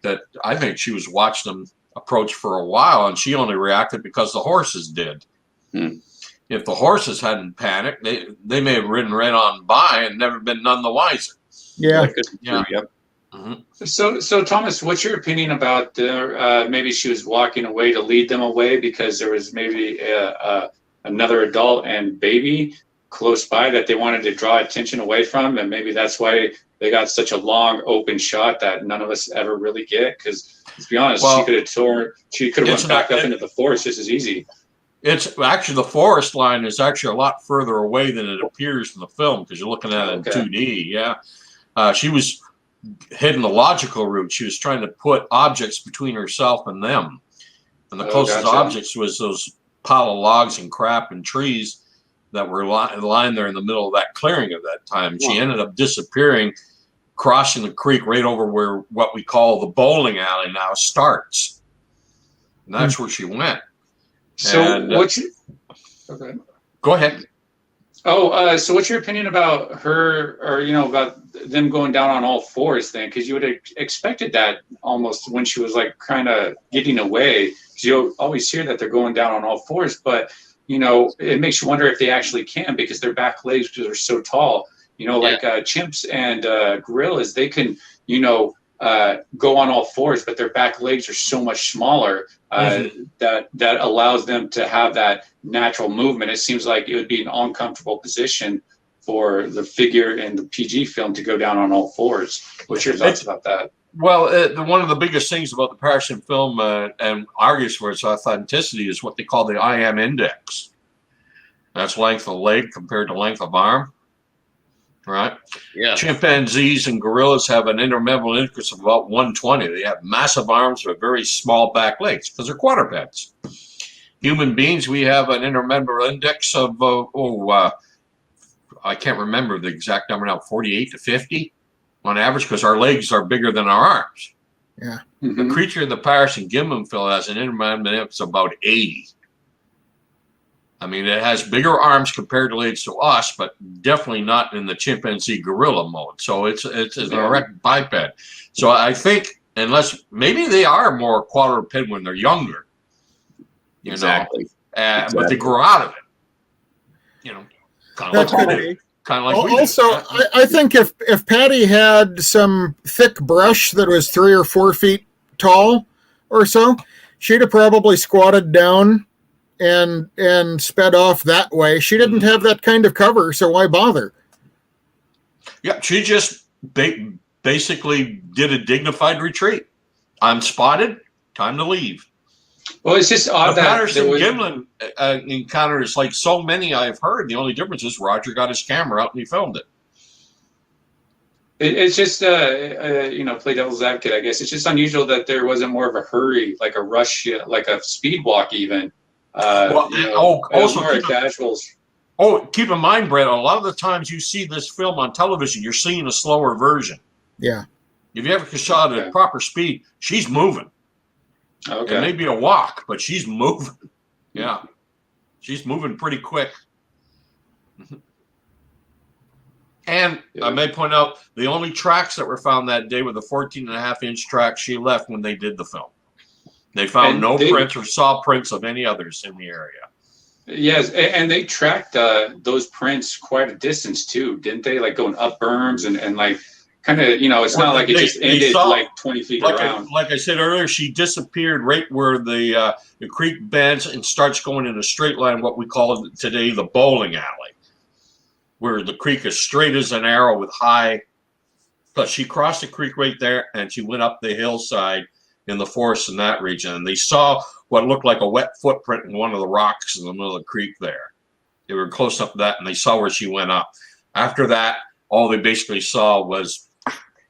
she was watching them approach for a while, and she only reacted because the horses did. If the horses hadn't panicked, they may have ridden right on by and never been none the wiser. Yeah. Mm-hmm. So Thomas, what's your opinion about maybe she was walking away to lead them away because there was maybe another adult and baby close by that they wanted to draw attention away from, and maybe that's why they got such a long open shot that none of us ever really get? Because let's be honest, she could have went back up into the forest just as easy. It's actually, the forest line is actually a lot further away than it appears in the film because you're looking at it in 2D. Yeah. She was heading the logical route. She was trying to put objects between herself and them. And the closest objects was those pile of logs and crap and trees that were lying there in the middle of that clearing at that time. She ended up disappearing, crossing the creek right over where what we call the bowling alley now starts. And that's where she went. So go ahead. So what's your opinion about her, or about them going down on all fours then? Because you would have expected that almost when she was like kind of getting away. Because you always hear that they're going down on all fours, but it makes you wonder if they actually can, because their back legs are so tall. Like chimps and gorillas, they can go on all fours, but their back legs are so much smaller that allows them to have that natural movement. It seems like it would be an uncomfortable position for the figure in the PG film to go down on all fours. What's your thoughts about that? Well, one of the biggest things about the Patterson film and argues for its authenticity is what they call the IM index. That's length of leg compared to length of arm. Right? Yeah. Chimpanzees and gorillas have an intermembrane index of about 120. They have massive arms with very small back legs because they're quadrupeds. Human beings, we have an intermembrane index of, I can't remember the exact number now, 48 to 50 on average, because our legs are bigger than our arms. Yeah. The creature in the Patterson Gimlin film has an intermembrane index of about 80. I mean, it has bigger arms compared to legs to us, but definitely not in the chimpanzee gorilla mode. So it's an erect biped. So I think, unless maybe they are more quadruped when they're younger. You know, but they grew out of it. You know, kind of like we did. Kind of like we Also, did. I think if Patty had some thick brush that was 3 or 4 feet tall or so, she'd have probably squatted down and sped off that way. She didn't have that kind of cover, so why bother? Yeah, she just basically did a dignified retreat. I'm spotted. Time to leave. Well, it's just odd the that Patterson-Gimlin encounter is like so many I've heard. The only difference is Roger got his camera out and he filmed it. It's just, play devil's advocate, I guess. It's just unusual that there wasn't more of a hurry, like a rush, like a speed walk even. Also more casuals. Keep in mind, Brett, a lot of the times you see this film on television, you're seeing a slower version. Yeah. If you ever shot at proper speed, she's moving. Okay. It may be a walk, but she's moving. Yeah. She's moving pretty quick. And I may point out, the only tracks that were found that day were the 14.5-inch tracks she left when they did the film. They found no prints or saw prints of any others in the area. Yes, and they tracked those prints quite a distance too, didn't they? Like going up berms and like kind of, it's not like it just ended like 20 feet around. Like I said earlier, she disappeared right where the creek bends and starts going in a straight line, what we call today the bowling alley, where the creek is straight as an arrow with high. But she crossed the creek right there, and she went up the hillside in the forest in that region, and they saw what looked like a wet footprint in one of the rocks in the middle of the creek there. They were close up to that, and they saw where she went up. After that, all they basically saw was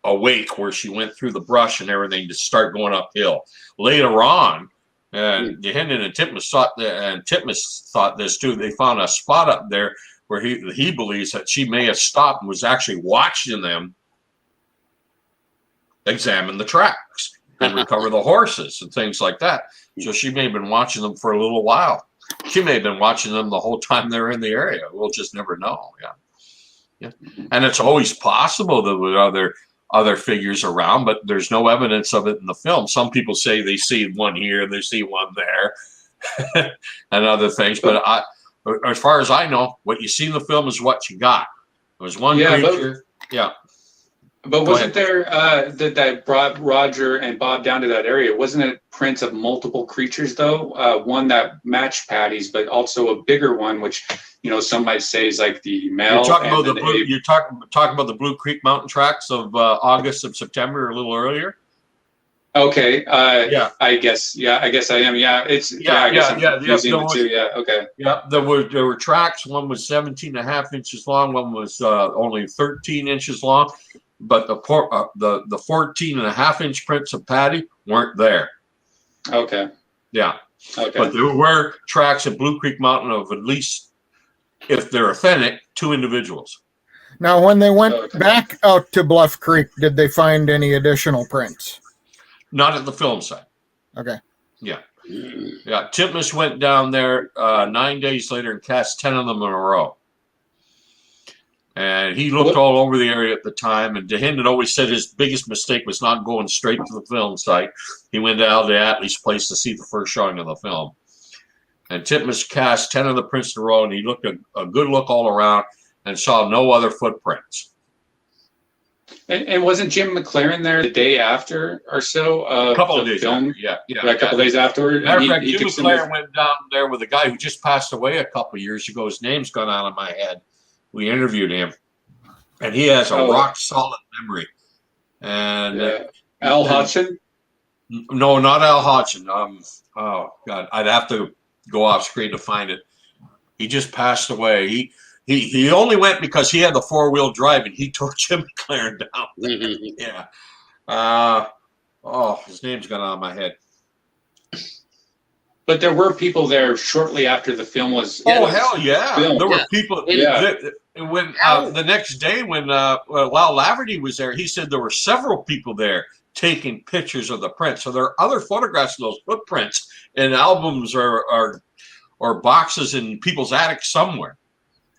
a wake where she went through the brush and everything to start going uphill. Later on, Hendon and Titmus thought this too. They found a spot up there where he believes that she may have stopped and was actually watching them examine the tracks and recover the horses and things like that. So she may have been watching them for a little while. She may have been watching them the whole time they were in the area. We'll just never know. Yeah. And it's always possible that there were other figures around, but there's no evidence of it in the film. Some people say they see one here, they see one there, and other things. But as far as I know, what you see in the film is what you got. There was one creature. But wasn't there that brought Roger and Bob down to that area? Wasn't it prints of multiple creatures though? One that matched Patty's, but also a bigger one, which some might say is like the male. You're talking about the blue. You're talking about the Blue Creek Mountain tracks of August of September, or a little earlier. Okay. I guess. Yeah. I guess I am. Yeah. It's. I guess I'm confusing the two. Yeah. Okay. Yeah. There were tracks. One was 17.5 inches long. One was only 13 inches long. But the 14.5-inch prints of Patty weren't there. Okay. Yeah. Okay. But there were tracks at Blue Creek Mountain of at least, if they're authentic, 2 individuals. Now, when they went back out to Bluff Creek, did they find any additional prints? Not at the film site. Okay. Yeah. Yeah. Titmus went down there 9 days later and cast 10 of them in a row. And he looked all over the area at the time. And Hendon always said his biggest mistake was not going straight to the film site. He went to Al DeAtley's place to see the first showing of the film. And Titmus cast 10 of the prints in a row, and he looked a good look all around and saw no other footprints. And wasn't Jim McLaren there the day after or so? A couple of days after, yeah. A couple of days afterward. Matter of fact, Jim McLaren went down there with a guy who just passed away a couple of years ago. His name's gone out of my head. We interviewed him, and he has a rock solid memory. And Al Hodgson? No, not Al Hodgson. Oh God, I'd have to go off screen to find it. He just passed away. He only went because he had the 4-wheel drive, and he took Jim McLaren down. Yeah. His name's gone out of my head. But there were people there shortly after the film was. Hell yeah! Filmed. There were people. When the next day, when Lyle Laverty was there, he said there were several people there taking pictures of the prints. So there are other photographs of those footprints in albums or boxes in people's attics somewhere.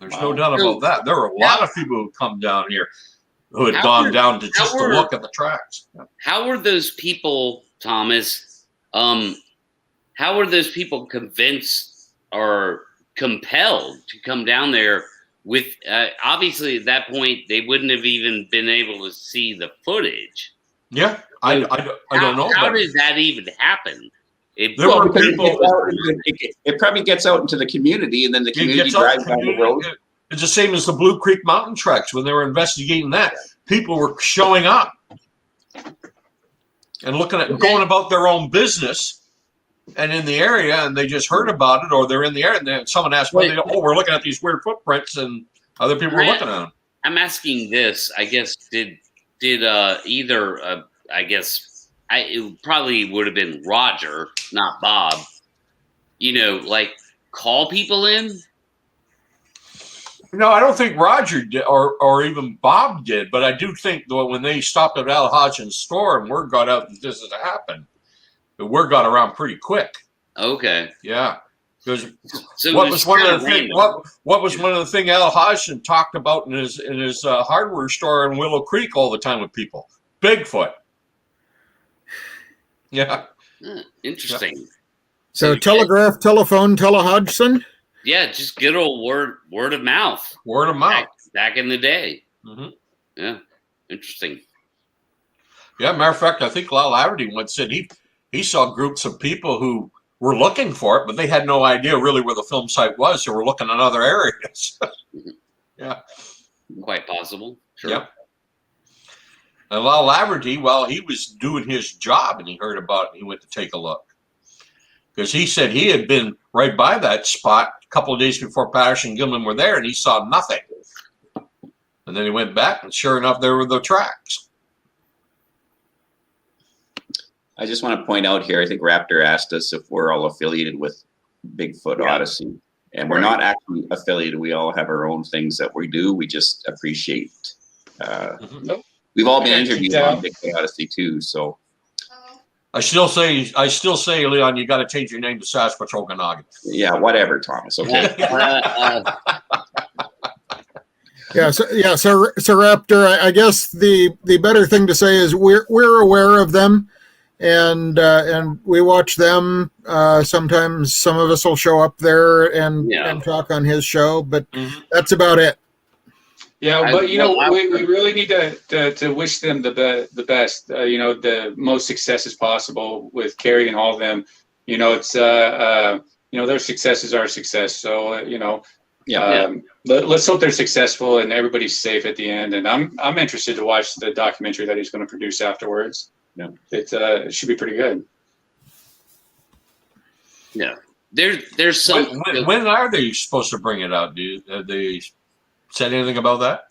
There's no doubt about that. There were a lot of people who come down here who had gone down to just to look at the tracks. How were those people, Thomas? How were those people convinced are compelled to come down there with obviously at that point they wouldn't have even been able to see the footage. Yeah, So I don't know. How But did that even happen? there were Because people. it probably gets out into the community, and then the It community gets out drives the down the community. road. It's the same as the Blue Creek mountain treks when they were investigating that. People were showing up and going about their own business and in the area, and they just heard about it, or they're in the area, and then someone asked, we're looking at these weird footprints, and other people were looking at them. I'm asking this. I guess did either I guess it probably would have been Roger, not Bob. Like call people in. No, I don't think Roger did, or even Bob did, but I do think that when they stopped at Al Hodgson's store and word got out that this has happened, the word got around pretty quick. Okay. Yeah. Because so what was one of the things? What was one of the things Al Hodgson talked about in his hardware store in Willow Creek all the time with people? Bigfoot. Yeah. Interesting. Yeah. So telegraph, telephone, Hodgson. Yeah, just good old word of mouth. Word of mouth. Back in the day. Mm-hmm. Yeah, interesting. Yeah, matter of fact, I think Lyle Laverty once said he saw groups of people who were looking for it, but they had no idea really where the film site was. So we're looking in other areas. Yeah. Quite possible. Sure. Yep. And Lyle Laverty, well, he was doing his job and he heard about it. He went to take a look. Because he said he had been right by that spot a couple of days before Patterson and Gilman were there, and he saw nothing. And then he went back, and sure enough, there were the tracks. I just want to point out here, I think Raptor asked us if we're all affiliated with Bigfoot Odyssey. And we're not actually affiliated. We all have our own things that we do. We just appreciate. We've all been interviewed on Bigfoot Odyssey too, so. I still say, Leon, you got to change your name to Sasquatch Okanagan. Yeah, whatever, Thomas. Okay. So Raptor, I guess the better thing to say is we're aware of them, and we watch them. Sometimes some of us will show up there and talk on his show, but that's about it. Yeah, but we really need to wish them the best. The most successes possible with Carrie and all of them. It's their success is our success. So let's hope they're successful and everybody's safe at the end. And I'm interested to watch the documentary that he's going to produce afterwards. Yeah, it should be pretty good. Yeah, there's some. When are they supposed to bring it out? Have they said anything about that?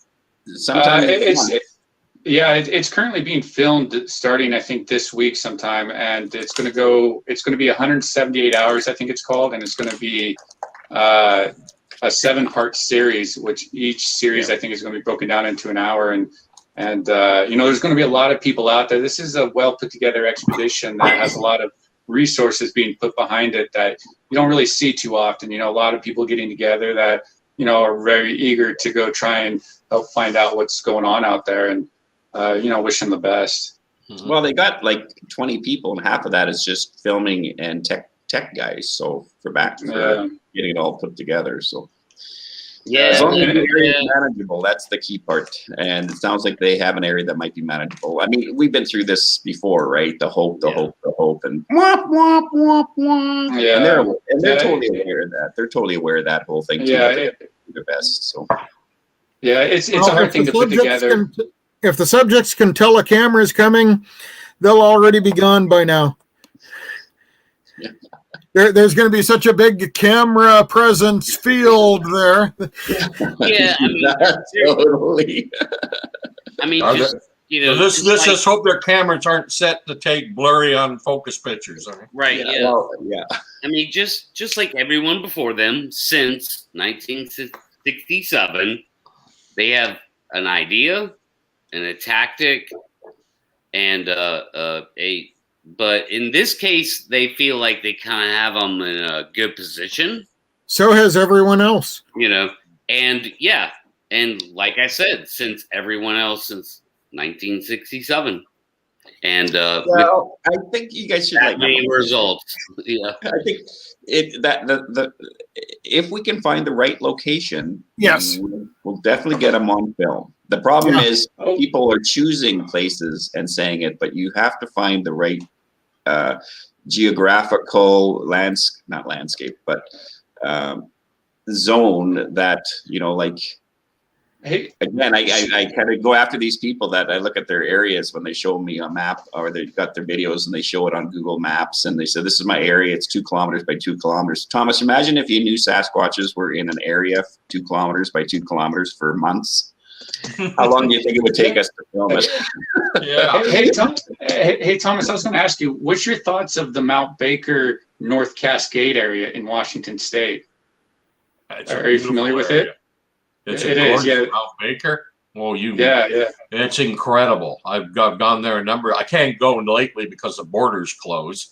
It's currently being filmed starting I think this week sometime, and it's going to be 178 hours I think it's called, and it's going to be a 7-part series, which each series I think is going to be broken down into an hour, and there's going to be a lot of people out there. This is a well put together expedition that has a lot of resources being put behind it that you don't really see too often. A lot of people getting together that are very eager to go try and help find out what's going on out there, and wish them the best. Well, they got like 20 people, and half of that is just filming and tech guys. So for getting it all put together. So as long as the area is manageable, that's the key part. And it sounds like they have an area that might be manageable. I mean, we've been through this before, right? The hope, and womp, womp, womp, womp. Yeah. And they're totally aware of that. They're totally aware of that whole thing too. Yeah, the best. So yeah, it's a hard thing to put together. If the subjects can tell a camera is coming, they'll already be gone by now. There's going to be such a big camera presence field there. Yeah, totally. I mean, let's hope their cameras aren't set to take blurry, unfocused pictures. Right. Yeah. Well, yeah. I mean, just like everyone before them since 1967, they have an idea and a tactic and but in this case, they feel like they kind of have them in a good position. So has everyone else. And and like I said, since everyone else since 1967. And Well, I think you guys should that many results. Yeah. I think if we can find the right location, Yes. we'll definitely get them on film. The problem Yeah. is people are choosing places and saying it, but you have to find the right geographical not landscape, but zone that, like. Hey, Again, I kind of go after these people that I look at their areas when they show me a map, or they've got their videos and they show it on Google Maps and they say, this is my area. It's 2 kilometers by 2 kilometers. Thomas, imagine if you knew Sasquatches were in an area 2 kilometers by 2 kilometers for months. How long do you think it would take us to film it? Yeah. Hey, Thomas, I was going to ask you, what's your thoughts of the Mount Baker North Cascade area in Washington State? Are you familiar with it? It's It a is, gorgeous yeah. Mount Baker. Well, Yeah. it's incredible. I've gone there I can't go lately because the borders closed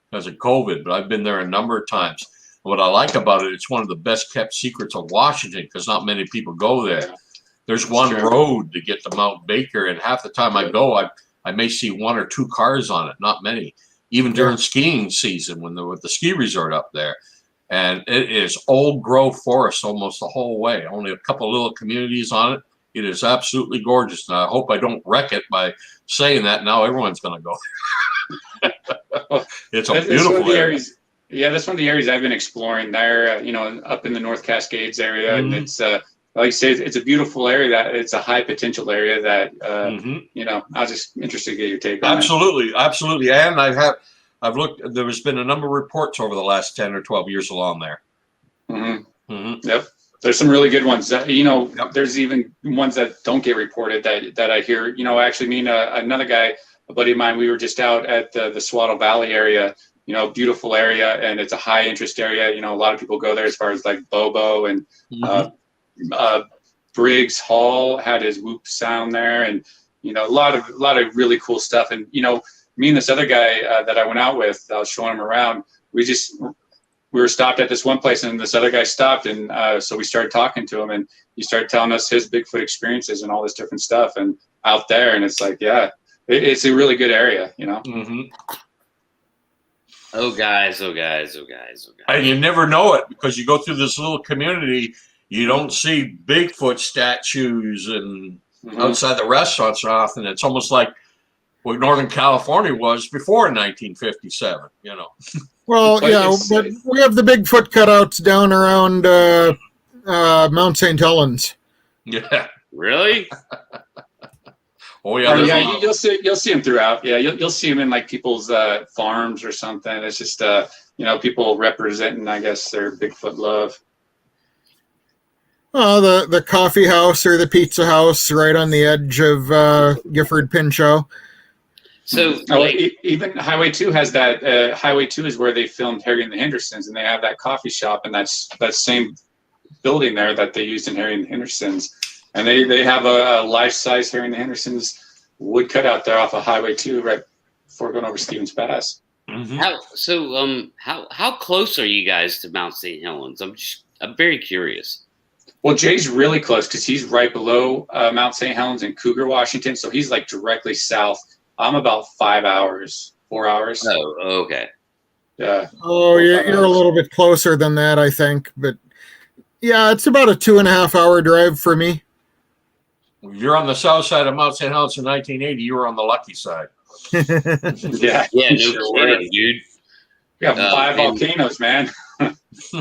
because of COVID, but I've been there a number of times. What I like about it, it's one of the best kept secrets of Washington because not many people go there. Yeah. There's one road to get to Mount Baker, and half the time I go, I may see 1 or 2 cars on it, not many. Even during skiing season when they're with the ski resort up there. And it is old growth forest almost the whole way. Only a couple of little communities on it. It is absolutely gorgeous. And I hope I don't wreck it by saying that. Now everyone's going to go. It's a beautiful area. That's one of the areas I've been exploring there, up in the North Cascades area. And it's, like you say, it's a beautiful area that it's a high potential area that, I was just interested to get your take on it. Absolutely. And I've looked, there's been a number of reports over the last 10 or 12 years along there. Yep. There's some really good ones that, there's even ones that don't get reported that I hear, actually me and another guy, a buddy of mine, we were just out at the Swaddle Valley area, beautiful area. And it's a high interest area. A lot of people go there as far as like Bobo and Briggs Hall had his whoop sound there. And, a lot of really cool stuff. And, me and this other guy that I went out with, I was showing him around. We were stopped at this one place, and this other guy stopped, and so we started talking to him, and he started telling us his Bigfoot experiences and all this different stuff, and out there, and it's like, it's a really good area, Oh guys. And you never know it because you go through this little community, you don't see Bigfoot statues and outside the restaurants often. It's almost like what Northern California was before 1957, Well, but we have the Bigfoot cutouts down around Mount St. Helens. Yeah. Really? Oh yeah. You'll see them throughout. Yeah, you'll see them in like people's farms or something. It's just people representing, I guess, their Bigfoot love. Oh, the coffee house or the pizza house right on the edge of Gifford Pinchot. So even Highway 2 has that. Highway 2 is where they filmed Harry and the Hendersons, and they have that coffee shop, and that's that same building there that they used in Harry and the Hendersons. And they have a life-size Harry and the Hendersons wood cutout there off of Highway 2 right before going over Stevens Pass. How close are you guys to Mount St. Helens? I'm very curious. Well, Jay's really close because he's right below Mount St. Helens in Cougar, Washington. So he's like directly south. I'm about 4 hours. Oh, okay. Yeah. Oh, you're a little bit closer than that, I think. But yeah, it's about a 2.5 hour drive for me. You're on the south side of Mount St. Helens in 1980. You were on the lucky side. Yeah, no kidding, dude. Yeah, 5 volcanoes, man.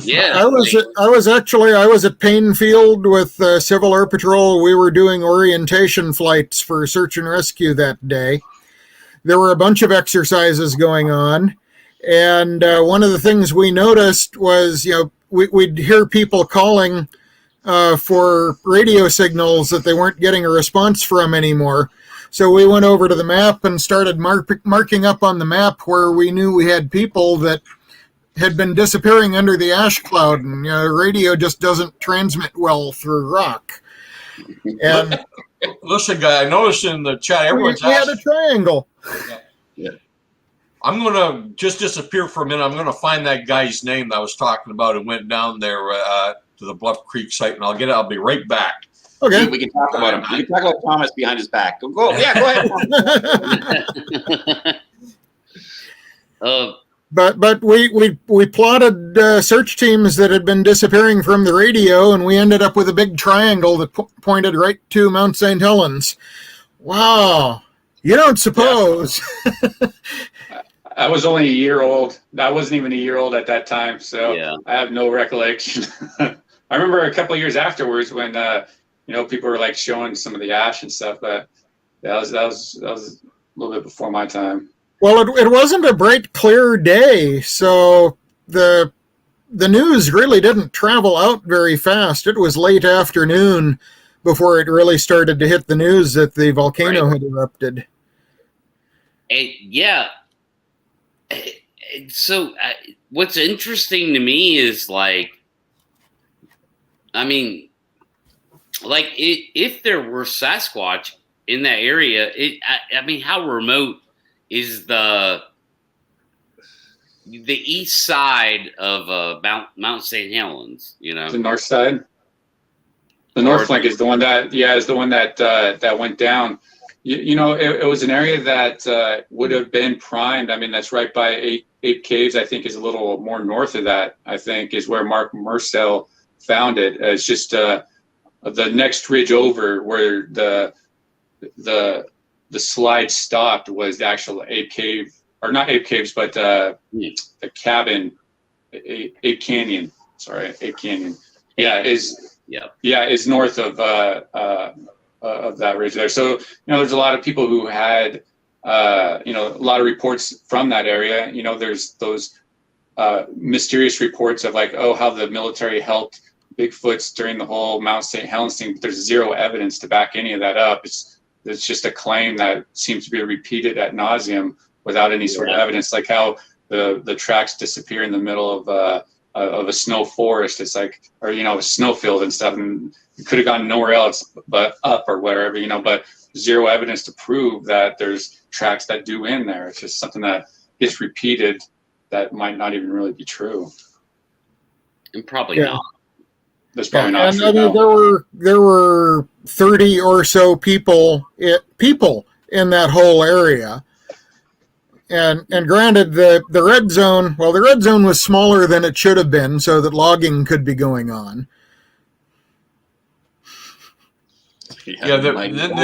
Yeah, I was at Painfield with Civil Air Patrol. We were doing orientation flights for search and rescue that day. There were a bunch of exercises going on, and one of the things we noticed was, we'd hear people calling for radio signals that they weren't getting a response from anymore. So we went over to the map and started marking up on the map where we knew we had people that had been disappearing under the ash cloud, and radio just doesn't transmit well through rock. And listen, guy, I noticed in the chat everyone's we had a triangle. Yeah. I'm gonna just disappear for a minute. I'm gonna find that guy's name that I was talking about and went down there to the Bluff Creek site, and I'll be right back. Okay. We can talk about him. We can talk about Thomas behind his back. Go ahead. But we plotted search teams that had been disappearing from the radio, and we ended up with a big triangle that pointed right to Mount St. Helens. Wow. You don't suppose. Yeah. I was only a year old. I wasn't even a year old at that time, so yeah. I have no recollection. I remember a couple of years afterwards when people were like showing some of the ash and stuff, but that was a little bit before my time. Well, it wasn't a bright, clear day, so the news really didn't travel out very fast. It was late afternoon before it really started to hit the news that the volcano had erupted. Yeah. So what's interesting to me is if there were Sasquatch in that area, how remote is the east side of Mount St. Helens? The north side. The north flank is the one that that went down. It was an area that would have been primed. That's right by Ape Caves. I think is a little more north of that. I think is where Mark Mersell found it. It's just the next ridge over where the slide stopped was the actual Ape Cave, or not Ape Caves, but the cabin, Ape Canyon. Sorry, Ape Canyon. Is north of that ridge there. So there's a lot of people who had a lot of reports from that area. There's those mysterious reports of how the military helped Bigfoots during the whole Mount St. Helens thing, but there's zero evidence to back any of that up. It's just a claim that seems to be repeated ad nauseum without any sort of evidence, like how the tracks disappear in the middle of a snow forest. It's or a snowfield and stuff, and it could have gone nowhere else but up or wherever, but zero evidence to prove that there's tracks that do in there. It's just something that gets repeated that might not even really be true. And probably not. That's probably not true. There were 30 or so people in that whole area. And granted, the red zone was smaller than it should have been, so that logging could be going on. Yeah, didn't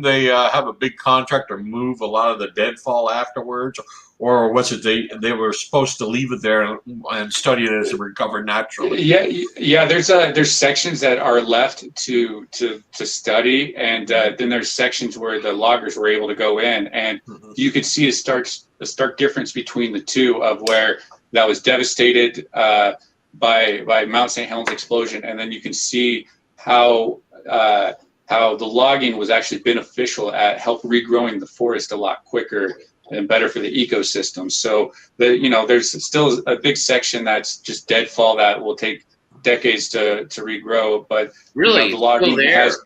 they have a big contractor move a lot of the deadfall afterwards, or was it they were supposed to leave it there and study it as it recovered naturally? Yeah. There's sections that are left to study, and then there's sections where the loggers were able to go in, and you could see a stark difference between the two of where that was devastated by Mount St. Helens explosion, and then you can see how the logging was actually beneficial at help regrowing the forest a lot quicker and better for the ecosystem. So there's still a big section that's just deadfall that will take decades to regrow. But really, the logging has,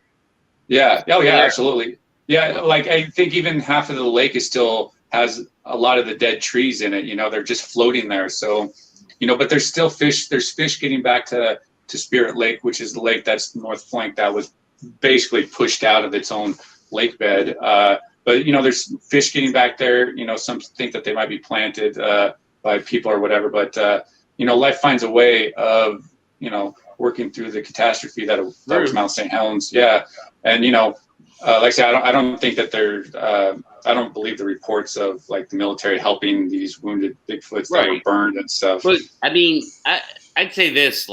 absolutely, I think even half of the lake still has a lot of the dead trees in it. They're just floating there. So but there's still fish. There's fish getting back to Spirit Lake, which is the lake that's the north flank that was basically pushed out of its own lake bed. But there's fish getting back there. Some think that they might be planted by people or whatever. But life finds a way of working through the catastrophe that was Mount St. Helens. Yeah, and like I said, I don't think that I don't believe the reports of the military helping these wounded Bigfoots that were burned and stuff. But I'd say this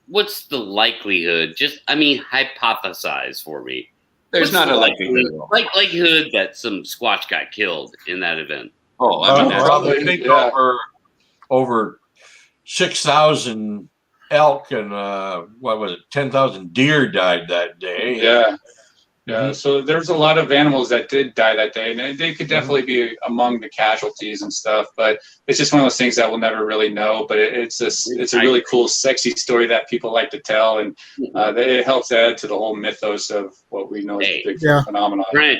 what's the likelihood? Hypothesize for me. There's not a likelihood that some Squatch got killed in that event. Oh, I think over 6,000 elk and 10,000 deer died that day. Yeah. So there's a lot of animals that did die that day, and they could definitely be among the casualties and stuff. But it's just one of those things that we'll never really know. But it's a really cool, sexy story that people like to tell, and it helps add to the whole mythos of what we know as the Bigfoot phenomenon. Right.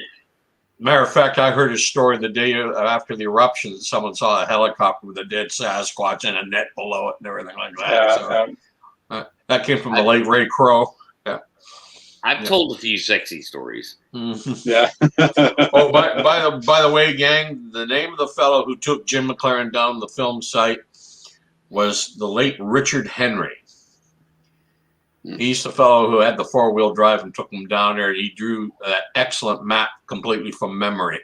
Matter of fact, I heard a story the day after the eruption. Someone saw a helicopter with a dead Sasquatch and a net below it and everything like that. That came from the late Ray Crow. Yeah. I've told a few sexy stories. Mm-hmm. Yeah. Oh, by the way, gang, the name of the fellow who took Jim McLaren down the film site was the late Richard Henry. He's the fellow who had the 4-wheel drive and took him down there. He drew that excellent map completely from memory.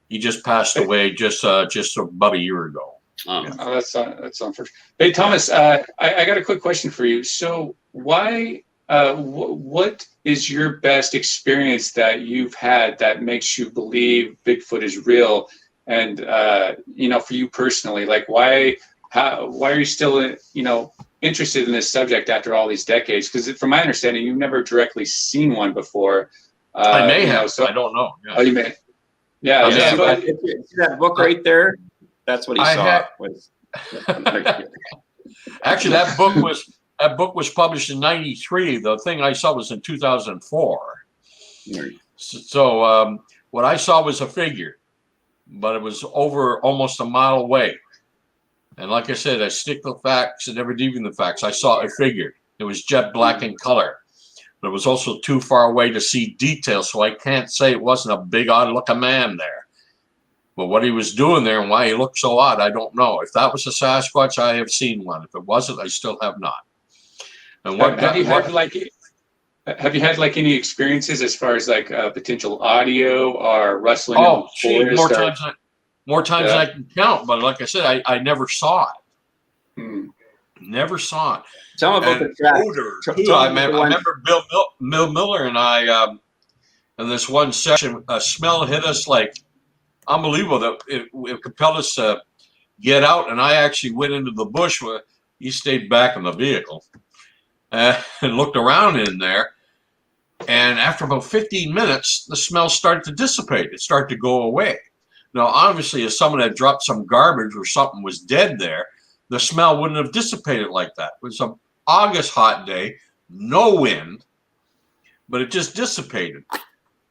He just passed away just about a year ago. Oh, Yeah. Oh, that's unfortunate. Hey, Thomas, I got a quick question for you. So why, what is your best experience that you've had that makes you believe Bigfoot is real? And, you know, for you personally, like why are you still, you know, interested in this subject after all these decades? Because from my understanding, you've never directly seen one before. I may have. So I don't know. Yeah. Oh, you may. Yeah. Yeah, But, see that book right there? That's what he saw. Actually, that book was published in '93. The thing I saw was in 2004. So what I saw was a figure, but it was over almost a mile away. And like I said, I stick the facts and never deviate the facts. I saw a figure. It was jet black in color, but it was also too far away to see details. So I can't say it wasn't a big, odd-looking man there. But what he was doing there and why he looked so odd, I don't know. If that was a Sasquatch, I have seen one. If it wasn't, I still have not. And have you had like any experiences as far as like potential audio or rustling? Oh, gee, more times than I can count. But like I said, I never saw it. Never saw it. Tell me about the track. Odor. I remember Bill Miller and I in this one session, a smell hit us like unbelievable that it compelled us to get out. And I actually went into the bush where he stayed back in the vehicle and looked around in there. And after about 15 minutes, the smell started to dissipate. It started to go away. Now, obviously, if someone had dropped some garbage or something was dead there, the smell wouldn't have dissipated like that. It was an August hot day, no wind, but it just dissipated.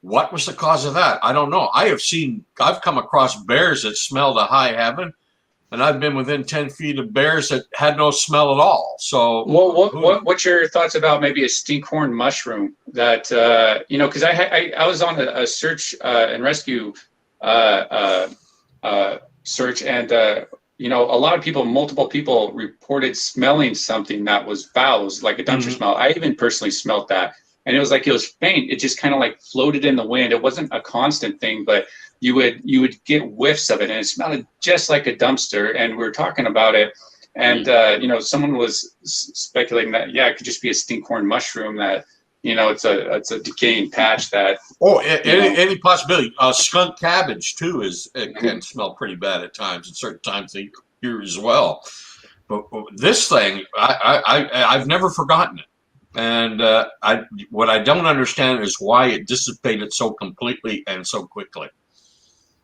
What was the cause of that? I don't know. I've come across bears that smell to high heaven, and I've been within 10 feet of bears that had no smell at all. So, what's your thoughts about maybe a stinkhorn mushroom that, you know, because I was on a search and rescue search, and, you know, a lot of multiple people reported smelling something that was foul. It was like a dumpster smell. I even personally smelled that. And it was like, it was faint. It just kind of like floated in the wind. It wasn't a constant thing, but you would get whiffs of it, and it smelled just like a dumpster. And we were talking about it, and you know, someone was speculating that it could just be a stinkhorn mushroom that, you know, it's a decaying patch that. Oh, any possibility. Skunk cabbage too can smell pretty bad at times, and certain times of the year as well. But this thing, I've never forgotten it. And what I don't understand is why it dissipated so completely and so quickly.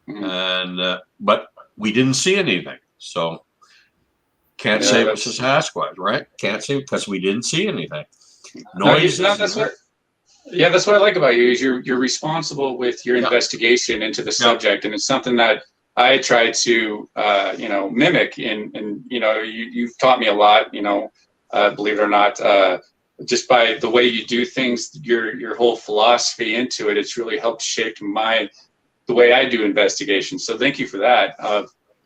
And but we didn't see anything, so can't say it was a Sasquatch, right? Can't say because we didn't see anything. Noise. That's what I like about you is you're responsible with your investigation into the subject, and it's something that I try to you know, mimic. And you know, you've taught me a lot. You know, believe it or not. Just by the way you do things, your whole philosophy into it, it's really helped shape the way I do investigations. So thank you for that.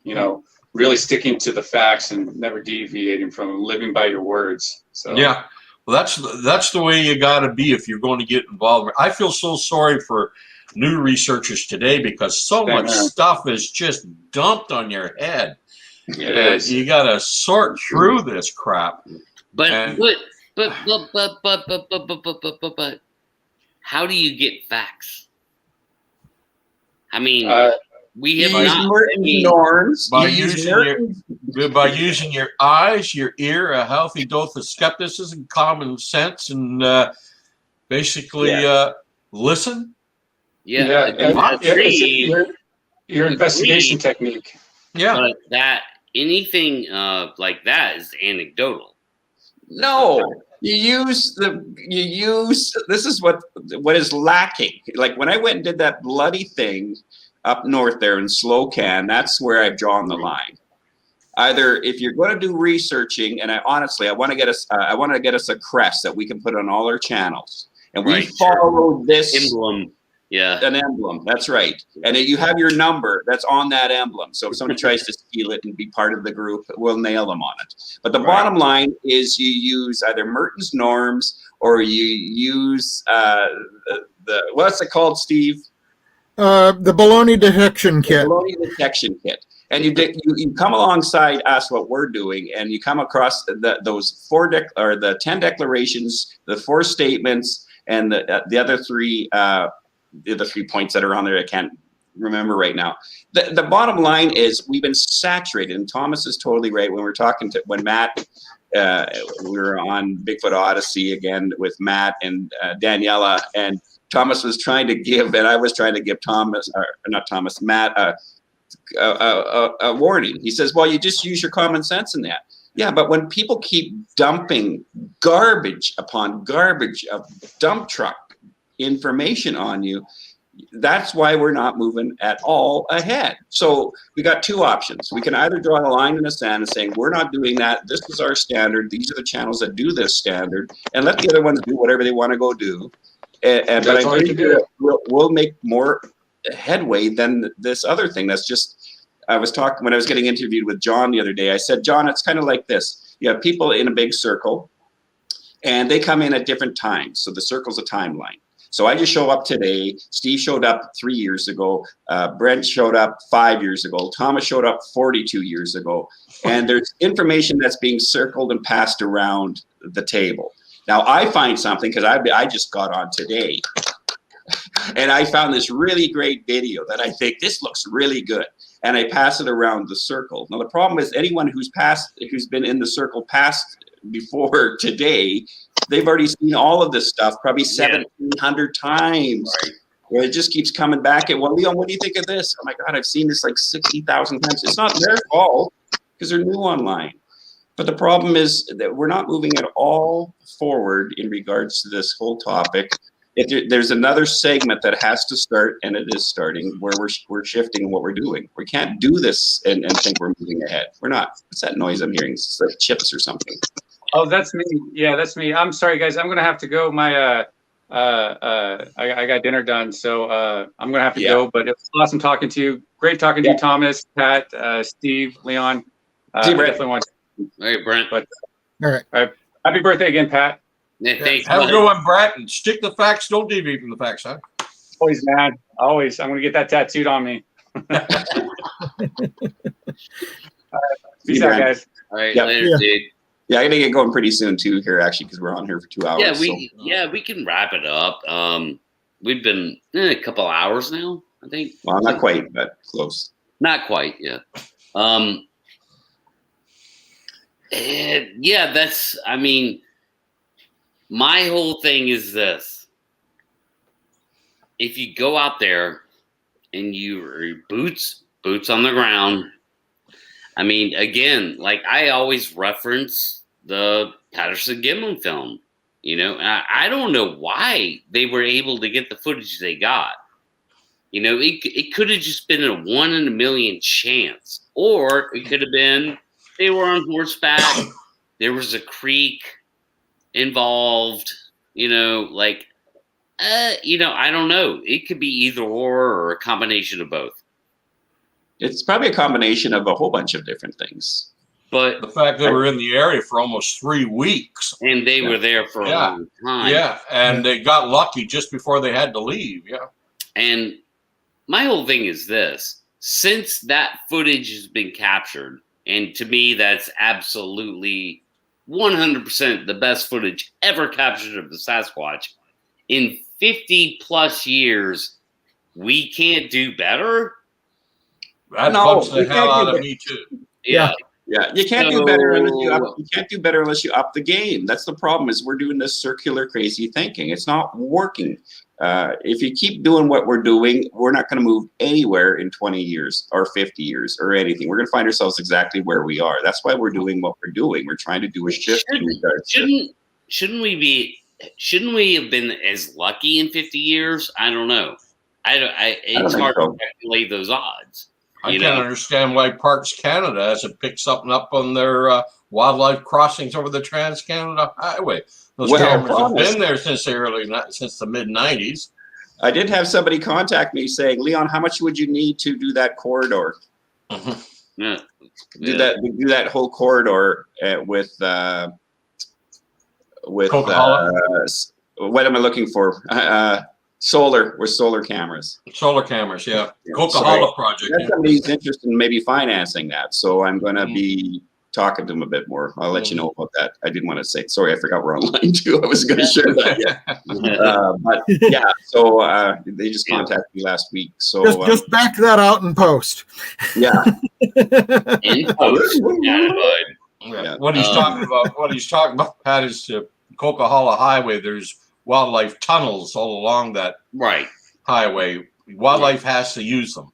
You know, really sticking to the facts and never deviating from them, living by your words. So yeah, well, that's the way you got to be if you're going to get involved. I feel so sorry for new researchers today because so much stuff is just dumped on your head. You got to sort through this crap. But how do you get facts? I mean, we have not. Norms by using your eyes, your ear, a healthy dose of skepticism, common sense, and basically listen. Your investigation technique. Yeah, but that anything like that is anecdotal. No, this is what is lacking. Like when I went and did that bloody thing up north there in Slocan, that's where I've drawn the line. Either if you're going to do researching, and I want to get us a crest that we can put on all our channels, and we follow this emblem. Yeah, an emblem. That's right. And you have your number that's on that emblem. So if somebody tries to steal it and be part of the group, we'll nail them on it. But the bottom line is you use either Merton's norms or you use the what's it called, Steve? The baloney detection kit. The baloney detection kit. And you come alongside us, what we're doing, and you come across those the 10 declarations, the 4 statements, and the other 3. The other 3 points that are on there, I can't remember right now. The bottom line is we've been saturated, and Thomas is totally right. When Matt, we were on Bigfoot Odyssey again with Matt and Daniela, and Thomas was trying to give, and I was trying to give Matt a warning. He says, well, you just use your common sense in that. Yeah, but when people keep dumping garbage upon garbage of dump truck information on you, that's why we're not moving at all ahead. So we got 2 options. We can either draw a line in the sand and saying we're not doing that, this is our standard, these are the channels that do this standard, and let the other ones do whatever they want to go do. But I think we'll make more headway than this other thing. That's just, I was talking when I was getting interviewed with John the other day, I said, John, it's kind of like this. You have people in a big circle and they come in at different times. So the circle's a timeline. So I just show up today. Steve showed up 3 years ago. Brent showed up 5 years ago. Thomas showed up 42 years ago. And there's information that's being circled and passed around the table. Now I find something because I just got on today, and I found this really great video that I think this looks really good, and I pass it around the circle. Now the problem is anyone who's been in the circle past before today, they've already seen all of this stuff probably 1,700 times. Right. Where it just keeps coming back at, well, Leon, what do you think of this? Oh my God, I've seen this like 60,000 times. It's not their fault because they're new online. But the problem is that we're not moving at all forward in regards to this whole topic. There's another segment that has to start, and it is starting, where we're shifting what we're doing. We can't do this and think we're moving ahead. We're not. What's that noise I'm hearing? It's like chips or something. Oh, that's me. Yeah, that's me. I'm sorry, guys. I'm gonna have to go. I got dinner done, so I'm gonna have to go. But it was awesome talking to you. Great talking to you, Thomas, Pat, Steve, Leon. Definitely want to. All right, Brent. All right. Happy birthday again, Pat. Yeah, thanks. Have a good one, Brent. And stick to the facts. Don't deviate from the facts, huh? Always, man. Always. I'm gonna get that tattooed on me. Peace out, guys. All right, later, dude. Yeah, I gotta get going pretty soon too here, actually, because we're on here for 2 hours. Yeah, we can wrap it up. We've been a couple hours now, I think. Well, not quite, but close. Not quite, yeah. My whole thing is this. If you go out there and you boots on the ground, again, like I always reference the Patterson-Gimlin film, I don't know why they were able to get the footage they got. It could have just been a 1 in a million chance, or it could have been they were on horseback. There was a creek involved, I don't know. It could be either or a combination of both. It's probably a combination of a whole bunch of different things. But the fact that we're in the area for almost 3 weeks. And they were there for a long time. Yeah, and they got lucky just before they had to leave, yeah. And my whole thing is this. Since that footage has been captured, and to me that's absolutely 100% the best footage ever captured of the Sasquatch, in 50 plus years, we can't do better? That bumps the hell out of me too. Yeah. Yeah, you can't do better unless you up the game. That's the problem. Is we're doing this circular, crazy thinking. It's not working. If you keep doing what we're doing, we're not going to move anywhere in 20 years or 50 years or anything. We're going to find ourselves exactly where we are. That's why we're doing what we're doing. We're trying to do a shift. Shouldn't we have been as lucky in 50 years? I don't know. It's hard to calculate those odds. I can't understand why Parks Canada hasn't picked something up on their wildlife crossings over the Trans-Canada Highway. Those cameras have been there since the mid-90s. I did have somebody contact me saying, Leon, how much would you need to do that corridor? Yeah. Do that whole corridor with what am I looking for? Solar cameras. Solar cameras, yeah. Coca-Cola project. Somebody's interested in maybe financing that, so I'm going to be talking to them a bit more. I'll let you know about that. I didn't want to say. Sorry, I forgot we're online too. I was going to share that. But yeah, so they just contacted me last week. So just back that out in post. Yeah. In post. Yeah. What he's talking about, Pat, is the Coca-Cola Highway. There's wildlife tunnels all along that highway. Wildlife has to use them.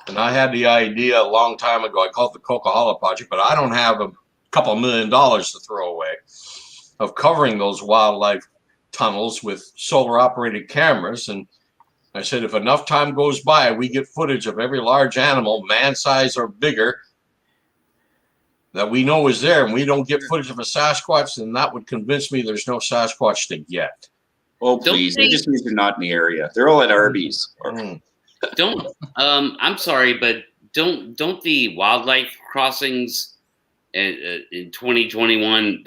And I had the idea a long time ago. I called it the Coca-Cola project, but I don't have a couple $1 million to throw away of covering those wildlife tunnels with solar operated cameras. And I said, if enough time goes by, we get footage of every large animal, man size or bigger, that we know is there, and we don't get footage of a Sasquatch, then that would convince me there's no Sasquatch to get. Oh, please. They just mean they're not in the area. They're all at Arby's. I'm sorry, but don't the wildlife crossings in 2021,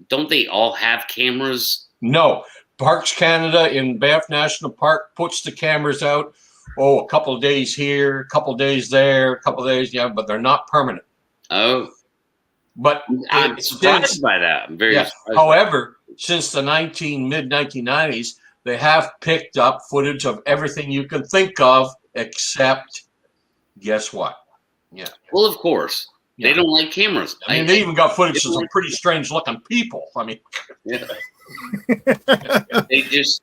don't they all have cameras? No. Parks Canada in Banff National Park puts the cameras out. A couple of days here, a couple of days there, a couple of days, but they're not permanent. Oh. But I'm surprised by that. I'm very surprised. However, since the mid-1990s, they have picked up footage of everything you can think of, except, guess what? Yeah. Well, of course. They don't like cameras. I mean, they even got footage of some pretty strange-looking people. I mean, they just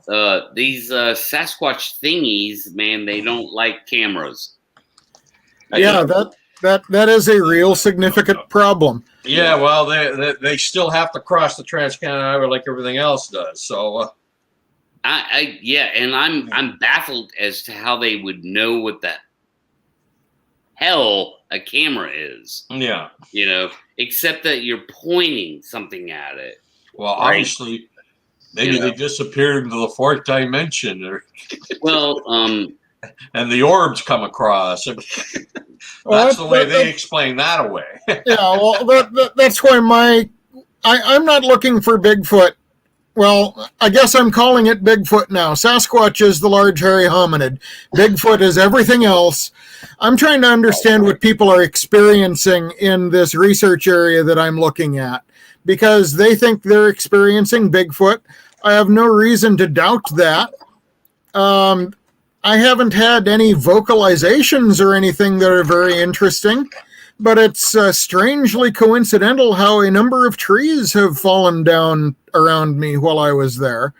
these Sasquatch thingies, man. They don't like cameras. That is a real significant problem. Yeah, well, they still have to cross the Trans-Canada Highway like everything else does. So, and I'm baffled as to how they would know what the hell a camera is. Yeah, except that you're pointing something at it. Well, obviously, maybe they disappeared into the fourth dimension, or and the orbs come across. That's the way they explain that away. That's why I'm not looking for Bigfoot. Well, I guess I'm calling it Bigfoot now. Sasquatch is the large hairy hominid. Bigfoot is everything else. I'm trying to understand what people are experiencing in this research area that I'm looking at, because they think they're experiencing Bigfoot. I have no reason to doubt that. I haven't had any vocalizations or anything that are very interesting, but it's strangely coincidental how a number of trees have fallen down around me while I was there.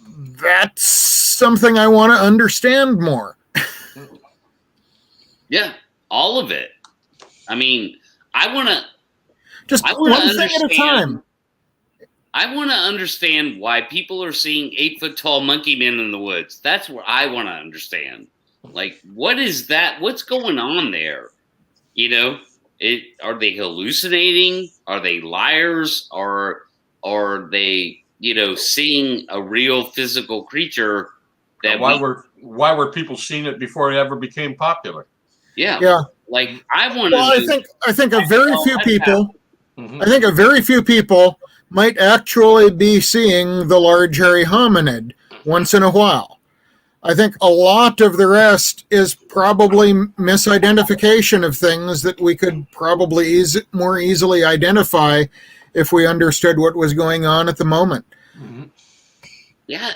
That's something I want to understand more. Yeah, all of it. I mean, I want to just one thing at a time. I want to understand why people are seeing 8-foot-tall monkey men in the woods. That's what I want to understand. Like, what is that? What's going on there? Are they hallucinating? Are they liars? Or are they, seeing a real physical creature? That why were people seeing it before it ever became popular? Yeah. Like, I want to. Well, I think a very few people. I think a very few people might actually be seeing the large hairy hominid once in a while. I think a lot of the rest is probably misidentification of things that we could probably more easily identify if we understood what was going on at the moment. Mm-hmm. Yeah,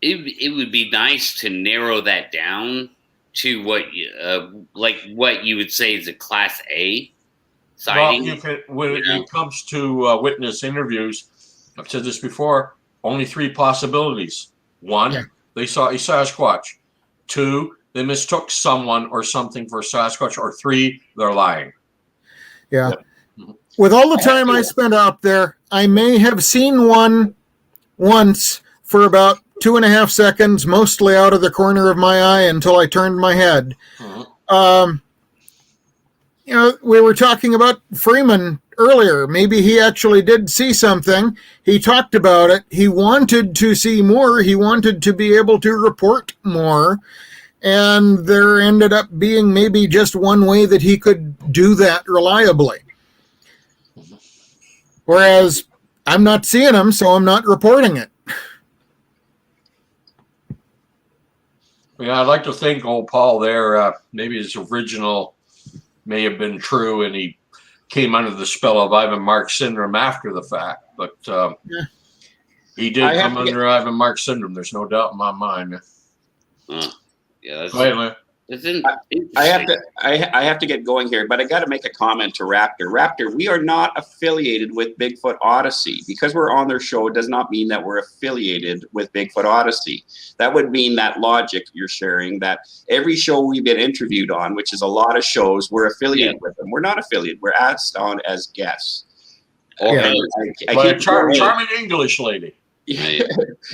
it would be nice to narrow that down to what you would say is a Class A sighting. Well, when it comes to witness interviews, I've said this before, only 3 possibilities. 1, they saw a Sasquatch. 2, they mistook someone or something for a Sasquatch. Or 3, they're lying. Yeah. With all the time I spent out there, I may have seen one once for about 2.5 seconds, mostly out of the corner of my eye until I turned my head. We were talking about Freeman earlier. Maybe he actually did see something. He talked about it. He wanted to see more. He wanted to be able to report more. And there ended up being maybe just one way that he could do that reliably. Whereas I'm not seeing him, so I'm not reporting it. Yeah, I'd like to think old Paul there, maybe his original may have been true and he came under the spell of Ivan Mark syndrome after the fact. But he did come under Ivan Mark syndrome. There's no doubt in my mind. Yeah, I have to get going here, but I got to make a comment to Raptor. Raptor, we are not affiliated with Bigfoot Odyssey. Because we're on their show does not mean that we're affiliated with Bigfoot Odyssey. That would mean that logic you're sharing, that every show we've been interviewed on, which is a lot of shows, we're affiliated with them. We're not affiliated. We're asked on as guests. Charming English lady. I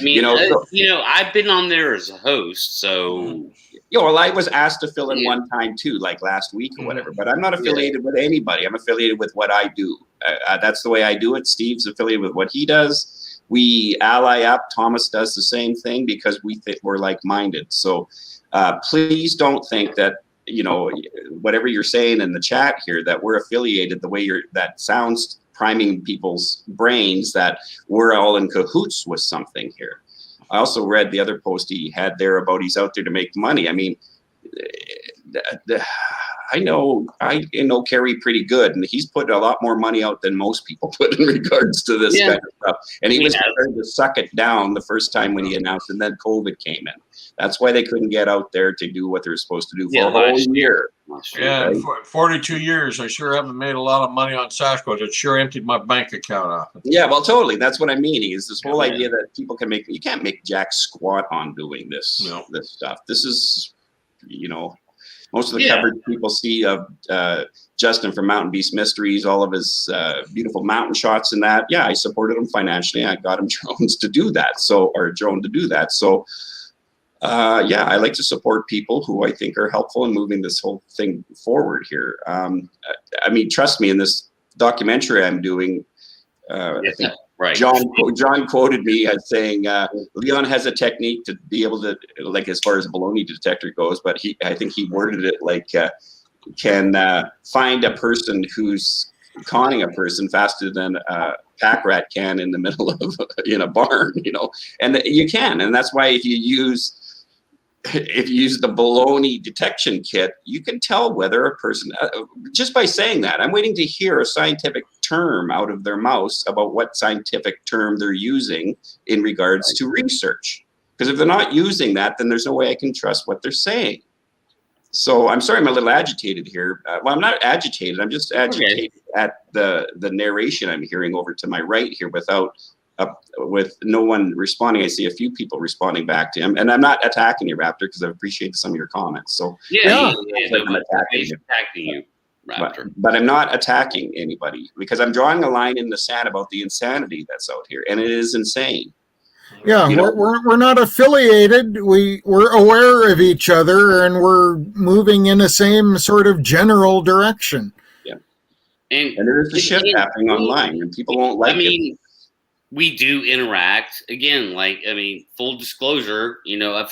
mean, I've been on there as a host, so. Well, I was asked to fill in one time too, like last week or whatever, but I'm not affiliated with anybody. I'm affiliated with what I do. That's the way I do it. Steve's affiliated with what he does. We ally up. Thomas does the same thing because we think we're like-minded. So please don't think that, whatever you're saying in the chat here, that we're affiliated the way that sounds priming people's brains that we're all in cahoots with something here. I also read the other post he had there about he's out there to make money. I mean, I know Kerry pretty good, and he's put a lot more money out than most people put in regards to this kind of stuff. And he was prepared to suck it down the first time when he announced, and then COVID came in. That's why they couldn't get out there to do what they were supposed to do for a whole year. Yeah, right? For 42 years, I sure haven't made a lot of money on Sasquatch. It sure emptied my bank account off. Yeah, well, totally. That's what I'm meaning, is this whole idea that people can make, you can't make jack squat on doing this, this stuff. This is, most of the coverage people see of Justin from Mountain Beast Mysteries, all of his beautiful mountain shots and that. Yeah, I supported him financially. I got him drones to do that. So I like to support people who I think are helpful in moving this whole thing forward here. I mean, trust me, in this documentary I'm doing, I think John quoted me as saying, Leon has a technique to be able to, like, as far as a baloney detector goes, but I think he worded it like, can find a person who's conning a person faster than a pack rat can in the middle of in a barn, and you can. And that's why if you use the baloney detection kit, you can tell whether a person, just by saying that. I'm waiting to hear a scientific term out of their mouths about what scientific term they're using in regards to research. Because if they're not using that, then there's no way I can trust what they're saying. So I'm sorry, I'm a little agitated here. Well, I'm not agitated. I'm just agitated at the narration I'm hearing over to my right here with no one responding. I see a few people responding back to him, and I'm not attacking you, Raptor, because I appreciate some of your comments. So I'm attacking you, Raptor. But I'm not attacking anybody, because I'm drawing a line in the sand about the insanity that's out here, and it is insane. Yeah, we're not affiliated. We're aware of each other, and we're moving in the same sort of general direction. Yeah, and there's a shift happening online, and people won't like it. We do interact again. Full disclosure, I've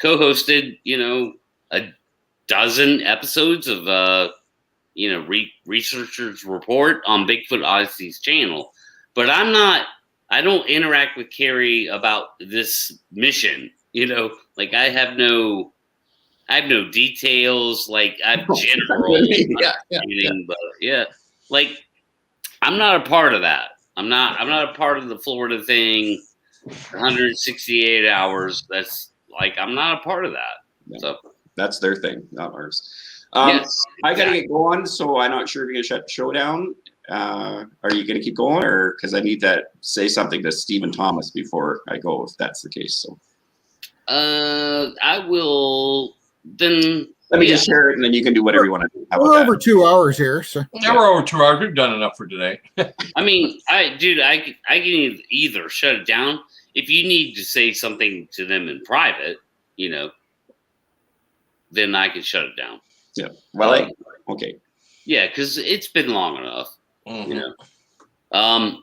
co-hosted, a dozen episodes of, Researchers Report on Bigfoot Odyssey's channel, but I don't interact with Kerry about this mission. I have no details. Like, I'm general, but I'm not a part of that. I'm not a part of the Florida thing. 168 hours. That's I'm not a part of that. Yeah. So that's their thing, not ours. Yes, I gotta get going, so I'm not sure if you're gonna shut the show down. Are you gonna keep going, or because I need to say something to Stephen Thomas before I go, if that's the case? So I will then. Let me just share it, and then you can do whatever you want to do. We're over 2 hours here, so yeah, we're over 2 hours. We've done enough for today. I mean, I can either shut it down. if you need to say something to them in private, then I can shut it down. Yeah. Well, okay. Yeah, because it's been long enough. Mm-hmm.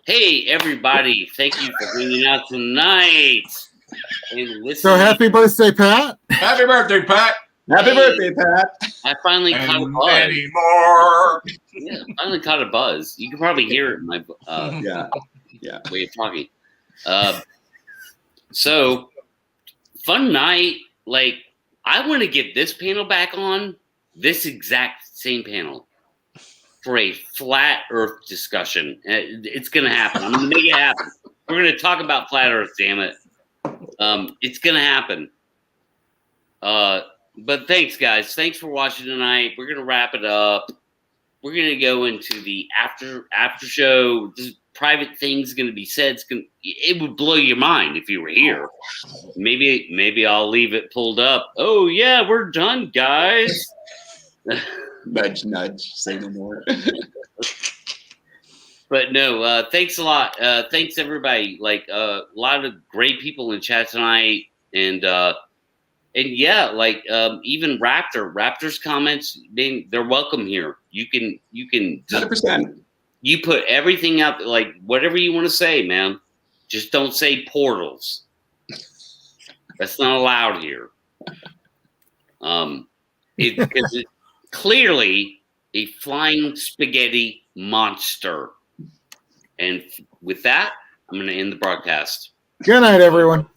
Hey, everybody. Thank you for hanging out tonight. And listening. So happy birthday, Pat. Happy birthday, Pat. Happy birthday, Pat. I finally caught a buzz. Many more. Yeah, finally caught a buzz. You can probably hear it in my Yeah. way of talking. So, fun night. Like, I want to get this panel back on, this exact same panel, for a flat Earth discussion. It's going to happen. I'm going to make it happen. We're going to talk about flat Earth, damn it. It's going to happen. But thanks, guys. Thanks for watching tonight. We're going to wrap it up. We're going to go into the after show. This private things going to be said. It would blow your mind if you were here. Maybe I'll leave it pulled up. Oh, yeah, we're done, guys. Nudge, nudge. Say no more. But no, thanks a lot. Thanks, everybody. Like, a lot of great people in chat tonight. And yeah, like even Raptor's comments, they're welcome here. You can 100%. You put everything out, like whatever you want to say, man. Just don't say portals. That's not allowed here. Because it's clearly a flying spaghetti monster. And with that, I'm going to end the broadcast. Good night, everyone.